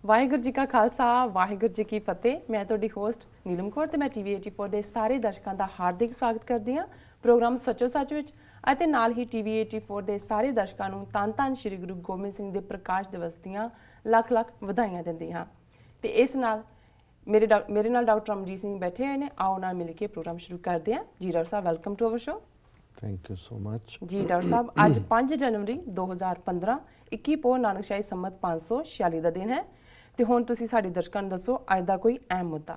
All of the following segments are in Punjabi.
ਵਾਹਿਗੁਰੂ ਜੀ ਕਾ ਖਾਲਸਾ ਵਾਹਿਗੁਰੂ ਜੀ ਕੀ ਫਤਿਹ। ਮੈਂ ਤੁਹਾਡੀ ਹੋਸਟ ਨੀਲਮ ਕੌਰ ਤੇ ਮੈਂ ਟੀਵੀ 84 ਦੇ ਸਾਰੇ ਦਰਸ਼ਕਾਂ ਦਾ ਹਾਰਦਿਕ ਸਵਾਗਤ ਕਰਦੀ ਹਾਂ ਪ੍ਰੋਗਰਾਮ ਸੱਚੋ ਸੱਚ ਵਿੱਚ ਅਤੇ ਨਾਲ ਹੀ ਟੀਵੀ 84 ਦੇ ਸਾਰੇ ਦਰਸ਼ਕਾਂ ਨੂੰ ਧੰਨ ਸ਼੍ਰੀ ਗੁਰੂ ਗੋਬਿੰਦ ਸਿੰਘ ਦੇ ਪ੍ਰਕਾਸ਼ ਦਿਵਸ ਦੀਆਂ ਲੱਖ ਲੱਖ ਵਧਾਈਆਂ ਦਿੰਦੀ ਹਾਂ। ਤੇ ਇਸ ਨਾਲ ਮੇਰੇ ਨਾਲ ਡਾਕਟਰ ਅਮਰਜੀਤ ਸਿੰਘ ਬੈਠੇ ਹੋਏ ਨੇ। ਆਓ ਨਾਲ ਮਿਲ ਕੇ ਪ੍ਰੋਗਰਾਮ ਸ਼ੁਰੂ ਕਰਦੇ ਹਾਂ। ਜੀ ਡਾਕਟਰ ਸਾਹਿਬ, welcome to our show. Thank you so much. ਜੀ ਡਾਕਟਰ ਸਾਹਿਬ, ਅੱਜ 5 ਜਨਵਰੀ 2015 21 ਪੋਹ ਨਾਨਕਸ਼ਾਹੀ ਸੰਮਤ 546 ਦਾ ਦਿਨ ਹੈ ਤੇ ਹੁਣ ਤੁਸੀਂ ਸਾਡੇ ਦਰਸ਼ਕਾਂ ਨੂੰ ਦੱਸੋ ਅੱਜ ਦਾ ਕੋਈ ਅਹਿਮ ਮੁੱਦਾ।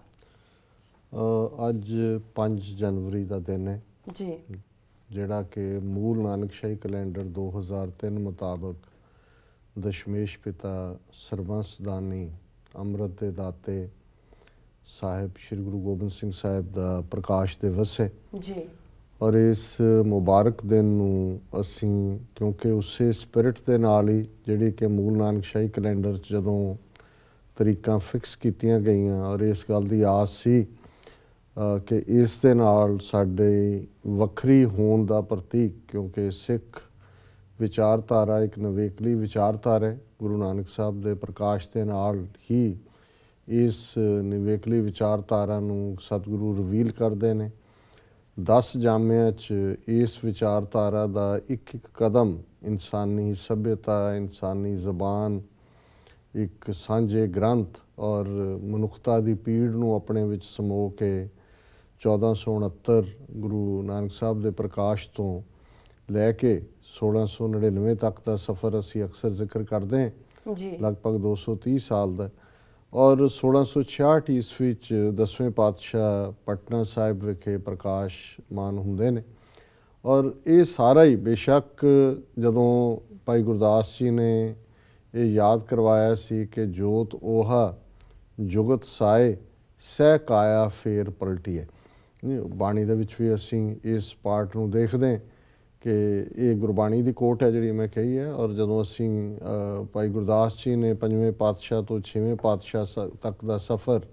ਅੱਜ 5 ਜਨਵਰੀ ਦਾ ਦਿਨ ਹੈ ਜੀ, ਜਿਹੜਾ ਕਿ ਮੂਲ ਨਾਨਕਸ਼ਾਹੀ ਕੈਲੰਡਰ 2003 ਮੁਤਾਬਕ ਦਸ਼ਮੇਸ਼ ਪਿਤਾ ਸਰਬੰਸਦਾਨੀ ਅੰਮ੍ਰਿਤ ਦੇ ਦਾਤੇ ਸਾਹਿਬ ਸ਼੍ਰੀ ਗੁਰੂ ਗੋਬਿੰਦ ਸਿੰਘ ਸਾਹਿਬ ਦਾ ਪ੍ਰਕਾਸ਼ ਦਿਵਸ ਹੈ ਜੀ। ਔਰ ਇਸ ਮੁਬਾਰਕ ਦਿਨ ਨੂੰ ਅਸੀਂ ਕਿਉਂਕਿ ਉਸੇ ਸਪਿਰਿਟ ਦੇ ਨਾਲ ਹੀ ਜਿਹੜੀ ਕਿ ਮੂਲ ਨਾਨਕਸ਼ਾਹੀ ਕੈਲੰਡਰ 'ਚ ਜਦੋਂ ਤਰੀਕਾਂ ਫਿਕਸ ਕੀਤੀਆਂ ਗਈਆਂ ਔਰ ਇਸ ਗੱਲ ਦੀ ਆਸ ਸੀ ਕਿ ਇਸ ਦੇ ਨਾਲ ਸਾਡੇ ਵੱਖਰੀ ਹੋਣ ਦਾ ਪ੍ਰਤੀਕ, ਕਿਉਂਕਿ ਸਿੱਖ ਵਿਚਾਰਧਾਰਾ ਇੱਕ ਨਵੇਕਲੀ ਵਿਚਾਰਧਾਰਾ ਹੈ। ਗੁਰੂ ਨਾਨਕ ਸਾਹਿਬ ਦੇ ਪ੍ਰਕਾਸ਼ ਦੇ ਨਾਲ ਹੀ ਇਸ ਨਿਵੇਕਲੀ ਵਿਚਾਰਧਾਰਾ ਨੂੰ ਸਤਿਗੁਰੂ ਰਿਵੀਲ ਕਰਦੇ ਨੇ। 10 ਜਾਮਿਆਂ 'ਚ ਇਸ ਵਿਚਾਰਧਾਰਾ ਦਾ ਇੱਕ ਇੱਕ ਕਦਮ ਇਨਸਾਨੀ ਸੱਭਿਅਤਾ, ਇਨਸਾਨੀ ਜ਼ਬਾਨ, ਇੱਕ ਸਾਂਝੇ ਗ੍ਰੰਥ ਔਰ ਮਨੁੱਖਤਾ ਦੀ ਪੀੜ ਨੂੰ ਆਪਣੇ ਵਿੱਚ ਸਮੋ ਕੇ 1469 ਗੁਰੂ ਨਾਨਕ ਸਾਹਿਬ ਦੇ ਪ੍ਰਕਾਸ਼ ਤੋਂ ਲੈ ਕੇ 1699 ਤੱਕ ਦਾ ਸਫ਼ਰ ਅਸੀਂ ਅਕਸਰ ਜ਼ਿਕਰ ਕਰਦੇ ਹਾਂ ਜੀ। ਲਗਭਗ 230 ਸਾਲ ਦਾ। ਔਰ 1666 ਈਸਵੀ 'ਚ 10ਵੇਂ ਪਾਤਸ਼ਾਹ ਪਟਨਾ ਸਾਹਿਬ ਵਿਖੇ ਪ੍ਰਕਾਸ਼ਮਾਨ ਹੁੰਦੇ ਨੇ। ਔਰ ਇਹ ਸਾਰਾ ਹੀ ਬੇਸ਼ੱਕ ਜਦੋਂ ਭਾਈ ਗੁਰਦਾਸ ਜੀ ਨੇ ਇਹ ਯਾਦ ਕਰਵਾਇਆ ਸੀ ਕਿ ਜੋਤ ਓਹਾ ਜੁਗਤ ਸਾਏ ਸਹਿ ਕਾਇਆ ਫੇਰ ਪਲਟੀ ਹੈ। ਬਾਣੀ ਦੇ ਵਿੱਚ ਵੀ ਅਸੀਂ ਇਸ ਪਾਰਟ ਨੂੰ ਦੇਖਦੇ ਹਾਂ ਕਿ ਇਹ ਗੁਰਬਾਣੀ ਦੀ ਕੋਟ ਹੈ ਜਿਹੜੀ ਮੈਂ ਕਹੀ ਹੈ। ਔਰ ਜਦੋਂ ਅਸੀਂ ਭਾਈ ਗੁਰਦਾਸ ਜੀ ਨੇ 5ਵੇਂ ਪਾਤਸ਼ਾਹ ਤੋਂ 6ਵੇਂ ਪਾਤਸ਼ਾਹ ਤੱਕ ਦਾ ਸਫ਼ਰ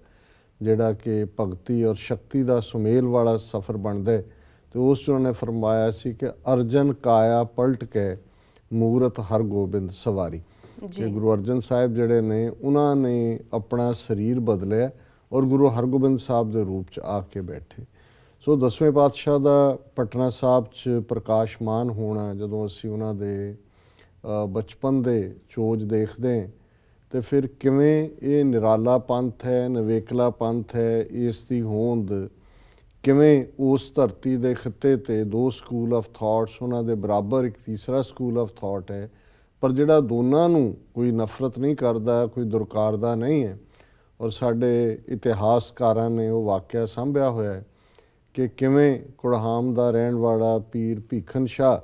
ਜਿਹੜਾ ਕਿ ਭਗਤੀ ਔਰ ਸ਼ਕਤੀ ਦਾ ਸੁਮੇਲ ਵਾਲਾ ਸਫ਼ਰ ਬਣਦਾ ਅਤੇ ਉਸ 'ਚ ਉਹਨਾਂ ਨੇ ਫਰਮਾਇਆ ਸੀ ਕਿ ਅਰਜਨ ਕਾਇਆ ਪਲਟ ਕੇ ਮੂਰਤ ਹਰਗੋਬਿੰਦ ਸਵਾਰੀ। ਕਿ ਗੁਰੂ ਅਰਜਨ ਸਾਹਿਬ ਜਿਹੜੇ ਨੇ ਉਹਨਾਂ ਨੇ ਆਪਣਾ ਸਰੀਰ ਬਦਲਿਆ ਔਰ ਗੁਰੂ ਹਰਗੋਬਿੰਦ ਸਾਹਿਬ ਦੇ ਰੂਪ 'ਚ ਆ ਕੇ ਬੈਠੇ। ਸੋ 10ਵੇਂ ਪਾਤਸ਼ਾਹ ਦਾ ਪਟਨਾ ਸਾਹਿਬ 'ਚ ਪ੍ਰਕਾਸ਼ਮਾਨ ਹੋਣਾ, ਜਦੋਂ ਅਸੀਂ ਉਹਨਾਂ ਦੇ ਬਚਪਨ ਦੇ ਚੋਜ ਦੇਖਦੇ ਹਾਂ ਅਤੇ ਫਿਰ ਕਿਵੇਂ ਇਹ ਨਿਰਾਲਾ ਪੰਥ ਹੈ, ਨਵੇਕਲਾ ਪੰਥ ਹੈ, ਇਸ ਦੀ ਹੋਂਦ ਕਿਵੇਂ ਉਸ ਧਰਤੀ ਦੇ ਖਿੱਤੇ 'ਤੇ 2 ਸਕੂਲ ਆਫ ਥਾਟਸ ਉਹਨਾਂ ਦੇ ਬਰਾਬਰ ਇੱਕ ਤੀਸਰਾ ਸਕੂਲ ਆਫ ਥਾਟ ਹੈ, ਪਰ ਜਿਹੜਾ ਦੋਨਾਂ ਨੂੰ ਕੋਈ ਨਫ਼ਰਤ ਨਹੀਂ ਕਰਦਾ, ਕੋਈ ਦੁਰਕਾਰਦਾ ਨਹੀਂ ਹੈ। ਔਰ ਸਾਡੇ ਇਤਿਹਾਸਕਾਰਾਂ ਨੇ ਉਹ ਵਾਕਿਆ ਸਾਂਭਿਆ ਹੋਇਆ ਹੈ ਕਿ ਕਿਵੇਂ ਕੁੜਹਾਮ ਦਾ ਰਹਿਣ ਵਾਲਾ ਪੀਰ ਭੀਖਨ ਸ਼ਾਹ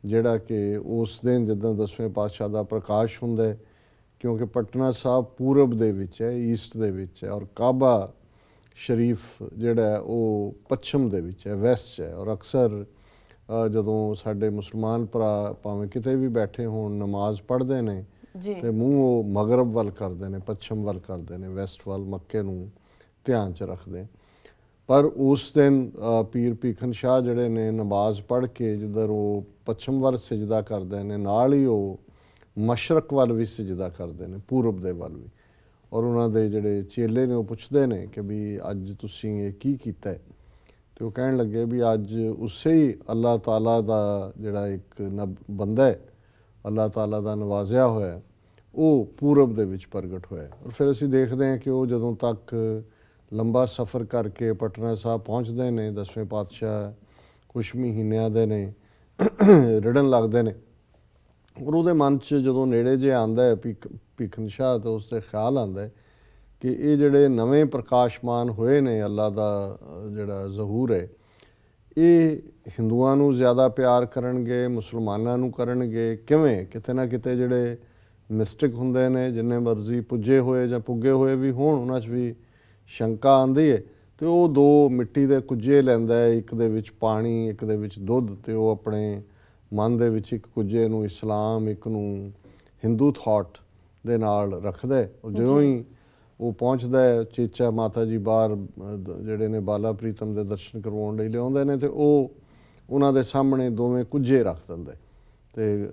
ਜਿਹੜਾ ਕਿ ਉਸ ਦਿਨ ਜਿੱਦਾਂ 10ਵੇਂ ਪਾਤਸ਼ਾਹ ਦਾ ਪ੍ਰਕਾਸ਼ ਹੁੰਦਾ ਹੈ, ਕਿਉਂਕਿ ਪਟਨਾ ਸਾਹਿਬ ਪੂਰਬ ਦੇ ਵਿੱਚ ਹੈ, ਈਸਟ ਦੇ ਵਿੱਚ ਹੈ, ਔਰ ਕਾਬਾ ਸ਼ਰੀਫ ਜਿਹੜਾ ਹੈ ਉਹ ਪੱਛਮ ਦੇ ਵਿੱਚ ਹੈ, ਵੈਸਟ 'ਚ ਹੈ। ਔਰ ਅਕਸਰ ਜਦੋਂ ਸਾਡੇ ਮੁਸਲਮਾਨ ਭਰਾ ਭਾਵੇਂ ਕਿਤੇ ਵੀ ਬੈਠੇ ਹੋਣ ਨਮਾਜ਼ ਪੜ੍ਹਦੇ ਨੇ ਅਤੇ ਮੂੰਹ ਉਹ ਮਗਰਬ ਵੱਲ ਕਰਦੇ ਨੇ, ਪੱਛਮ ਵੱਲ ਕਰਦੇ ਨੇ, ਵੈਸਟ ਵੱਲ ਮੱਕੇ ਨੂੰ ਧਿਆਨ 'ਚ ਰੱਖਦੇ। ਪਰ ਉਸ ਦਿਨ ਪੀਰ ਭੀਖਨ ਸ਼ਾਹ ਜਿਹੜੇ ਨੇ ਨਮਾਜ਼ ਪੜ੍ਹ ਕੇ ਜਿੱਧਰ ਉਹ ਪੱਛਮ ਵੱਲ ਸਿਜਦਾ ਕਰਦੇ ਨੇ, ਨਾਲ ਹੀ ਉਹ ਮਸ਼ਰਕ ਵੱਲ ਵੀ ਸਿਜਦਾ ਕਰਦੇ ਨੇ, ਪੂਰਬ ਦੇ ਵੱਲ ਵੀ। ਔਰ ਉਹਨਾਂ ਦੇ ਜਿਹੜੇ ਚੇਲੇ ਨੇ ਉਹ ਪੁੱਛਦੇ ਨੇ ਕਿ ਵੀ ਅੱਜ ਤੁਸੀਂ ਇਹ ਕੀ ਕੀਤਾ ਹੈ? ਅਤੇ ਉਹ ਕਹਿਣ ਲੱਗੇ ਵੀ ਅੱਜ ਉਸੇ ਹੀ ਅੱਲਾਹ ਤਾਲਾ ਦਾ ਜਿਹੜਾ ਇੱਕ ਬੰਦਾ ਹੈ, ਅੱਲਾਹ ਤਾਲਾ ਦਾ ਨਵਾਜ਼ਿਆ ਹੋਇਆ, ਉਹ ਪੂਰਬ ਦੇ ਵਿੱਚ ਪ੍ਰਗਟ ਹੋਇਆ। ਔਰ ਫਿਰ ਅਸੀਂ ਦੇਖਦੇ ਹਾਂ ਕਿ ਉਹ ਜਦੋਂ ਤੱਕ ਲੰਬਾ ਸਫ਼ਰ ਕਰਕੇ ਪਟਨਾ ਸਾਹਿਬ ਪਹੁੰਚਦੇ ਨੇ, 10ਵੇਂ ਪਾਤਸ਼ਾਹ ਕੁਛ ਮਹੀਨਿਆਂ ਦੇ ਨੇ ਰਿੜਨ ਲੱਗਦੇ ਨੇ। ਔਰ ਉਹਦੇ ਮਨ 'ਚ ਜਦੋਂ ਨੇੜੇ ਜੇ ਆਉਂਦਾ ਹੈ ਭੀਖਨ ਸ਼ਾਹ, ਤਾਂ ਉਸ 'ਤੇ ਖਿਆਲ ਆਉਂਦਾ ਹੈ ਕਿ ਇਹ ਜਿਹੜੇ ਨਵੇਂ ਪ੍ਰਕਾਸ਼ਮਾਨ ਹੋਏ ਨੇ ਅੱਲਾ ਦਾ ਜਿਹੜਾ ਜ਼ਹੂਰ ਹੈ, ਇਹ ਹਿੰਦੂਆਂ ਨੂੰ ਜ਼ਿਆਦਾ ਪਿਆਰ ਕਰਨਗੇ, ਮੁਸਲਮਾਨਾਂ ਨੂੰ ਕਰਨਗੇ ਕਿਵੇਂ? ਕਿਤੇ ਨਾ ਕਿਤੇ ਜਿਹੜੇ ਮਿਸਟਿਕ ਹੁੰਦੇ ਨੇ, ਜਿੰਨੇ ਮਰਜ਼ੀ ਪੁੱਜੇ ਹੋਏ ਜਾਂ ਪੁੱਗੇ ਹੋਏ ਵੀ ਹੋਣ, ਉਹਨਾਂ 'ਚ ਵੀ ਸ਼ੰਕਾ ਆਉਂਦੀ ਹੈ ਅਤੇ ਉਹ 2 ਮਿੱਟੀ ਦੇ ਕੁੱਜੇ ਲੈਂਦਾ ਹੈ, ਇੱਕ ਦੇ ਵਿੱਚ ਪਾਣੀ, ਇੱਕ ਦੇ ਵਿੱਚ ਦੁੱਧ, ਅਤੇ ਉਹ ਆਪਣੇ ਮਨ ਦੇ ਵਿੱਚ ਇੱਕ ਕੁੱਜੇ ਨੂੰ ਇਸਲਾਮ, ਇੱਕ ਨੂੰ ਹਿੰਦੂ ਥਾਟ ਦੇ ਨਾਲ ਰੱਖਦਾ। ਔਰ ਜਿਉਂ ਹੀ ਉਹ ਪਹੁੰਚਦਾ ਹੈ, ਚੇਚਾ ਮਾਤਾ ਜੀ ਬਾਹਰ ਜਿਹੜੇ ਨੇ ਬਾਲਾ ਪ੍ਰੀਤਮ ਦੇ ਦਰਸ਼ਨ ਕਰਵਾਉਣ ਲਈ ਲਿਆਉਂਦੇ ਨੇ ਅਤੇ ਉਹ ਉਹਨਾਂ ਦੇ ਸਾਹਮਣੇ ਦੋਵੇਂ ਕੁੱਜੇ ਰੱਖ ਦਿੰਦੇ ਤੇ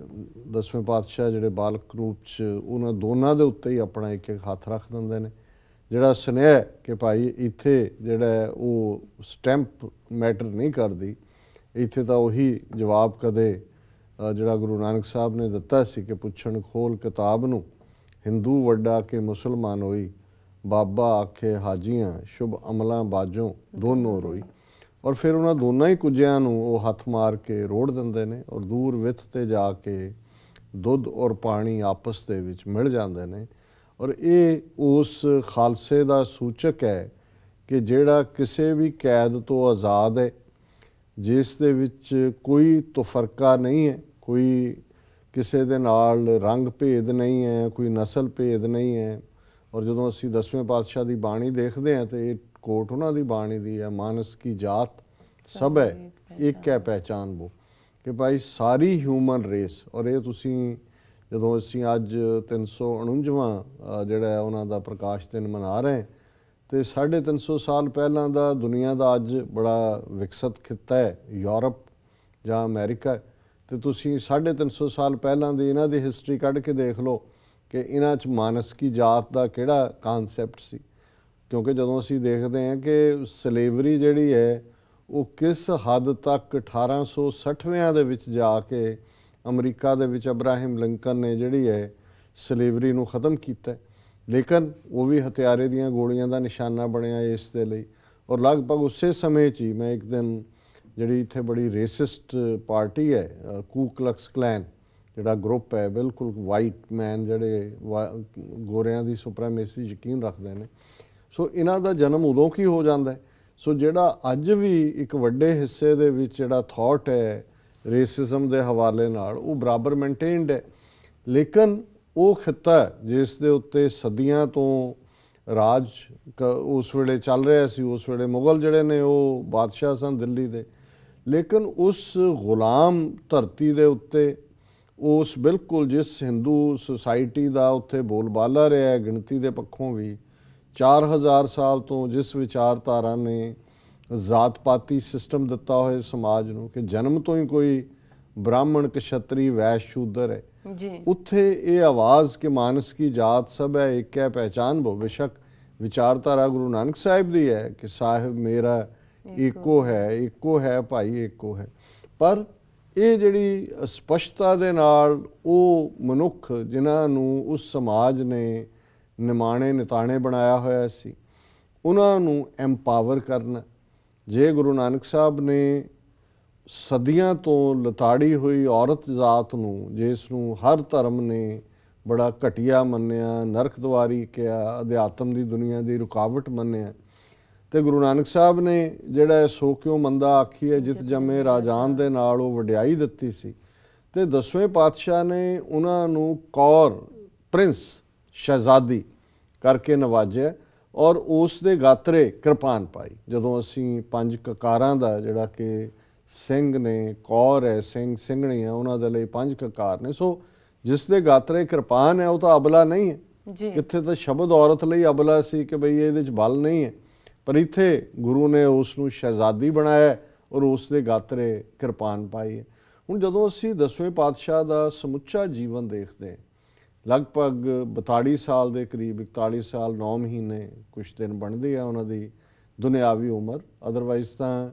ਦਸਵੇਂ ਪਾਤਸ਼ਾਹ ਜਿਹੜੇ ਬਾਲਕ ਰੂਪ 'ਚ ਉਹਨਾਂ ਦੋਨਾਂ ਦੇ ਉੱਤੇ ਹੀ ਆਪਣਾ ਇੱਕ ਇੱਕ ਹੱਥ ਰੱਖ ਦਿੰਦੇ ਨੇ। ਜਿਹੜਾ ਸੁਨੇਹਾ ਹੈ ਕਿ ਭਾਈ ਇੱਥੇ ਜਿਹੜਾ ਉਹ ਸਟੈਂਪ ਮੈਟਰ ਨਹੀਂ ਕਰਦੀ, ਇੱਥੇ ਤਾਂ ਉਹੀ ਜਵਾਬ ਕਦੇ ਜਿਹੜਾ ਗੁਰੂ ਨਾਨਕ ਸਾਹਿਬ ਨੇ ਦਿੱਤਾ ਸੀ ਕਿ ਪੁੱਛਣ ਖੋਲ ਕਿਤਾਬ ਨੂੰ, ਹਿੰਦੂ ਵੱਡਾ ਕਿ ਮੁਸਲਮਾਨ ਹੋਈ, ਬਾਬਾ ਆਖੇ ਹਾਜੀਆਂ ਸ਼ੁਭ ਅਮਲਾਂ ਬਾਝੋਂ ਦੋਨੋਂ ਰੋਈ। ਔਰ ਫਿਰ ਉਹਨਾਂ ਦੋਨਾਂ ਹੀ ਕੁੱਜਿਆਂ ਨੂੰ ਉਹ ਹੱਥ ਮਾਰ ਕੇ ਰੋੜ ਦਿੰਦੇ ਨੇ ਔਰ ਦੂਰ ਵਿੱਥ 'ਤੇ ਜਾ ਕੇ ਦੁੱਧ ਔਰ ਪਾਣੀ ਆਪਸ ਦੇ ਵਿੱਚ ਮਿਲ ਜਾਂਦੇ ਨੇ। ਔਰ ਇਹ ਉਸ ਖਾਲਸੇ ਦਾ ਸੂਚਕ ਹੈ ਕਿ ਜਿਹੜਾ ਕਿਸੇ ਵੀ ਕੈਦ ਤੋਂ ਆਜ਼ਾਦ ਹੈ, ਜਿਸ ਦੇ ਵਿੱਚ ਕੋਈ ਤਫਰਕਾ ਨਹੀਂ ਹੈ, ਕੋਈ ਕਿਸੇ ਦੇ ਨਾਲ ਰੰਗ ਭੇਦ ਨਹੀਂ ਹੈ, ਕੋਈ ਨਸਲ ਭੇਦ ਨਹੀਂ ਹੈ। ਔਰ ਜਦੋਂ ਅਸੀਂ ਦਸਵੇਂ ਪਾਤਸ਼ਾਹ ਦੀ ਬਾਣੀ ਦੇਖਦੇ ਹਾਂ ਤਾਂ ਇਹ ਕੋਟ ਉਹਨਾਂ ਦੀ ਬਾਣੀ ਦੀ ਹੈ, ਮਾਨਸ ਕੀ ਜਾਤ ਸਭ ਹੈ ਇੱਕ ਹੈ ਪਹਿਚਾਨ ਬੋ, ਕਿ ਭਾਈ ਸਾਰੀ ਹਿਊਮਨ ਰੇਸ। ਔਰ ਇਹ ਤੁਸੀਂ ਜਦੋਂ ਅਸੀਂ ਅੱਜ 349ਵਾਂ ਜਿਹੜਾ ਉਹਨਾਂ ਦਾ ਪ੍ਰਕਾਸ਼ ਦਿਨ ਮਨਾ ਰਹੇ ਤੇ 350 ਸਾਲ ਪਹਿਲਾਂ ਦਾ ਦੁਨੀਆ ਦਾ ਅੱਜ ਬੜਾ ਵਿਕਸਿਤ ਖਿੱਤਾ ਹੈ ਯੂਰਪ ਜਾਂ ਅਮਰੀਕਾ, ਤੇ ਤੁਸੀਂ 350 ਸਾਲ ਪਹਿਲਾਂ ਦੀ ਇਹਨਾਂ ਦੀ ਹਿਸਟਰੀ ਕੱਢ ਕੇ ਦੇਖ ਲਓ ਕਿ ਇਹਨਾਂ 'ਚ ਮਾਨਸ ਕੀ ਜਾਤ ਦਾ ਕਿਹੜਾ ਕਾਨਸੈਪਟ ਸੀ। ਕਿਉਂਕਿ ਜਦੋਂ ਅਸੀਂ ਦੇਖਦੇ ਹਾਂ ਕਿ ਸਲੇਵਰੀ ਜਿਹੜੀ ਹੈ ਉਹ ਕਿਸ ਹੱਦ ਤੱਕ 1860ਵਿਆਂ ਦੇ ਵਿੱਚ ਜਾ ਕੇ ਅਮਰੀਕਾ ਦੇ ਵਿੱਚ ਅਬਰਾਹਿਮ ਲਿੰਕਨ ਨੇ ਜਿਹੜੀ ਹੈ ਸਲੇਵਰੀ ਨੂੰ ਖ਼ਤਮ ਕੀਤਾ, ਲੇਕਿਨ ਉਹ ਵੀ ਹਥਿਆਰੇ ਦੀਆਂ ਗੋਲੀਆਂ ਦਾ ਨਿਸ਼ਾਨਾ ਬਣਿਆ ਇਸ ਦੇ ਲਈ। ਔਰ ਲਗਭਗ ਉਸੇ ਸਮੇਂ 'ਚ ਹੀ ਮੈਂ ਇੱਕ ਦਿਨ ਜਿਹੜੀ ਇੱਥੇ ਬੜੀ ਰੇਸਿਸਟ ਪਾਰਟੀ ਹੈ ਕੂ ਕਲਕਸ ਕਲੈਨ ਜਿਹੜਾ ਗਰੁੱਪ ਹੈ, ਬਿਲਕੁਲ ਵਾਈਟ ਮੈਨ ਜਿਹੜੇ ਗੋਰਿਆਂ ਦੀ ਸੁਪਰੇਮੇਸੀ ਯਕੀਨ ਰੱਖਦੇ ਨੇ, ਸੋ ਇਹਨਾਂ ਦਾ ਜਨਮ ਉਦੋਂ ਕੀ ਹੋ ਜਾਂਦਾ ਹੈ। ਸੋ ਜਿਹੜਾ ਅੱਜ ਵੀ ਇੱਕ ਵੱਡੇ ਹਿੱਸੇ ਦੇ ਵਿੱਚ ਜਿਹੜਾ ਥਾਟ ਹੈ ਰੇਸਿਜ਼ਮ ਦੇ ਹਵਾਲੇ ਨਾਲ ਉਹ ਬਰਾਬਰ ਮੇਨਟੇਨਡ ਹੈ, ਲੇਕਿਨ ਉਹ ਖਿੱਤਾ ਜਿਸ ਦੇ ਉੱਤੇ ਸਦੀਆਂ ਤੋਂ ਰਾਜ ਉਸ ਵੇਲੇ ਚੱਲ ਰਿਹਾ ਸੀ, ਉਸ ਵੇਲੇ ਮੁਗਲ ਜਿਹੜੇ ਨੇ ਉਹ ਬਾਦਸ਼ਾਹ ਸਨ ਦਿੱਲੀ ਦੇ, ਲੇਕਿਨ ਉਸ ਗੁਲਾਮ ਧਰਤੀ ਦੇ ਉੱਤੇ ਉਸ ਬਿਲਕੁਲ ਜਿਸ ਹਿੰਦੂ ਸੁਸਾਇਟੀ ਦਾ ਉੱਥੇ ਬੋਲਬਾਲਾ ਰਿਹਾ ਹੈ ਗਿਣਤੀ ਦੇ ਪੱਖੋਂ ਵੀ 4000 ਸਾਲ ਤੋਂ, ਜਿਸ ਵਿਚਾਰਧਾਰਾ ਨੇ ਜ਼ਾਤ ਪਾਤੀ ਸਿਸਟਮ ਦਿੱਤਾ ਹੋਇਆ ਸਮਾਜ ਨੂੰ ਕਿ ਜਨਮ ਤੋਂ ਹੀ ਕੋਈ ਬ੍ਰਾਹਮਣ ਕਸ਼ਤਰੀ ਵੈਸ਼ ਸ਼ੂਦਰ ਹੈ ਜੀ, ਉੱਥੇ ਇਹ ਆਵਾਜ਼ ਕਿ ਮਾਨਸ ਕੀ ਜਾਤ ਸਭ ਹੈ ਇੱਕ ਹੈ ਪਹਿਚਾਨ ਬੋ, ਬੇਸ਼ੱਕ ਵਿਚਾਰਧਾਰਾ ਗੁਰੂ ਨਾਨਕ ਸਾਹਿਬ ਦੀ ਹੈ ਕਿ ਸਾਹਿਬ ਮੇਰਾ ਇੱਕੋ ਹੈ ਭਾਈ ਇੱਕੋ ਹੈ, ਪਰ ਇਹ ਜਿਹੜੀ ਸਪਸ਼ਟਤਾ ਦੇ ਨਾਲ ਉਹ ਮਨੁੱਖ ਜਿਨ੍ਹਾਂ ਨੂੰ ਉਸ ਸਮਾਜ ਨੇ ਨਿਮਾਣੇ ਨਿਤਾਣੇ ਬਣਾਇਆ ਹੋਇਆ ਸੀ ਉਹਨਾਂ ਨੂੰ ਐਮਪਾਵਰ ਕਰਨਾ। ਜੇ ਗੁਰੂ ਨਾਨਕ ਸਾਹਿਬ ਨੇ ਸਦੀਆਂ ਤੋਂ ਲਤਾੜੀ ਹੋਈ ਔਰਤ ਜ਼ਾਤ ਨੂੰ, ਜਿਸ ਨੂੰ ਹਰ ਧਰਮ ਨੇ ਬੜਾ ਘਟੀਆ ਮੰਨਿਆ, ਨਰਕਦੁਆਰੀ ਕਿਹਾ, ਅਧਿਆਤਮ ਦੀ ਦੁਨੀਆ ਦੀ ਰੁਕਾਵਟ ਮੰਨਿਆ, ਤੇ ਗੁਰੂ ਨਾਨਕ ਸਾਹਿਬ ਨੇ ਜਿਹੜਾ ਸੋ ਕਿਉ ਮੰਦਾ ਆਖੀ ਹੈ ਜਿਤ ਜੰਮੇ ਰਾਜਾਨ ਦੇ ਨਾਲ ਉਹ ਵਡਿਆਈ ਦਿੱਤੀ ਸੀ, ਤੇ ਦਸਵੇਂ ਪਾਤਸ਼ਾਹ ਨੇ ਉਹਨਾਂ ਨੂੰ ਕੌਰ ਪ੍ਰਿੰਸ ਸ਼ਹਿਜ਼ਾਦੀ ਕਰਕੇ ਨਵਾਜਿਆ ਔਰ ਉਸ ਦੇ ਗਾਤਰੇ ਕਿਰਪਾਨ ਪਾਈ। ਜਦੋਂ ਅਸੀਂ 5 ਕਕਾਰਾਂ ਦਾ ਜਿਹੜਾ ਕਿ ਸਿੰਘ ਨੇ, ਕੌਰ ਹੈ, ਸਿੰਘ ਸਿੰਘਣੀ ਹੈ, ਉਹਨਾਂ ਦੇ ਲਈ 5 ਕਕਾਰ ਨੇ, ਸੋ ਜਿਸ ਦੇ ਗਾਤਰੇ ਕਿਰਪਾਨ ਹੈ ਉਹ ਤਾਂ ਅਬਲਾ ਨਹੀਂ ਹੈ ਜੀ। ਕਿੱਥੇ ਤਾਂ ਸ਼ਬਦ ਔਰਤ ਲਈ ਅਬਲਾ ਸੀ ਕਿ ਬਈ ਇਹਦੇ 'ਚ ਬਲ ਨਹੀਂ ਹੈ, ਪਰ ਇੱਥੇ ਗੁਰੂ ਨੇ ਉਸ ਨੂੰ ਸ਼ਹਿਜ਼ਾਦੀ ਬਣਾਇਆ ਔਰ ਉਸ ਦੇ ਗਾਤਰੇ ਕਿਰਪਾਨ ਪਾਈ ਹੈ। ਹੁਣ ਜਦੋਂ ਅਸੀਂ ਦਸਵੇਂ ਪਾਤਸ਼ਾਹ ਦਾ ਸਮੁੱਚਾ ਜੀਵਨ ਦੇਖਦੇ ਹਾਂ, ਲਗਭਗ 42 ਸਾਲ ਦੇ ਕਰੀਬ, 41 ਸਾਲ 9 ਮਹੀਨੇ ਕੁਛ ਦਿਨ ਬਣਦੀ ਹੈ ਉਹਨਾਂ ਦੀ ਦੁਨਿਆਵੀ ਉਮਰ, ਅਦਰਵਾਈਜ਼ ਤਾਂ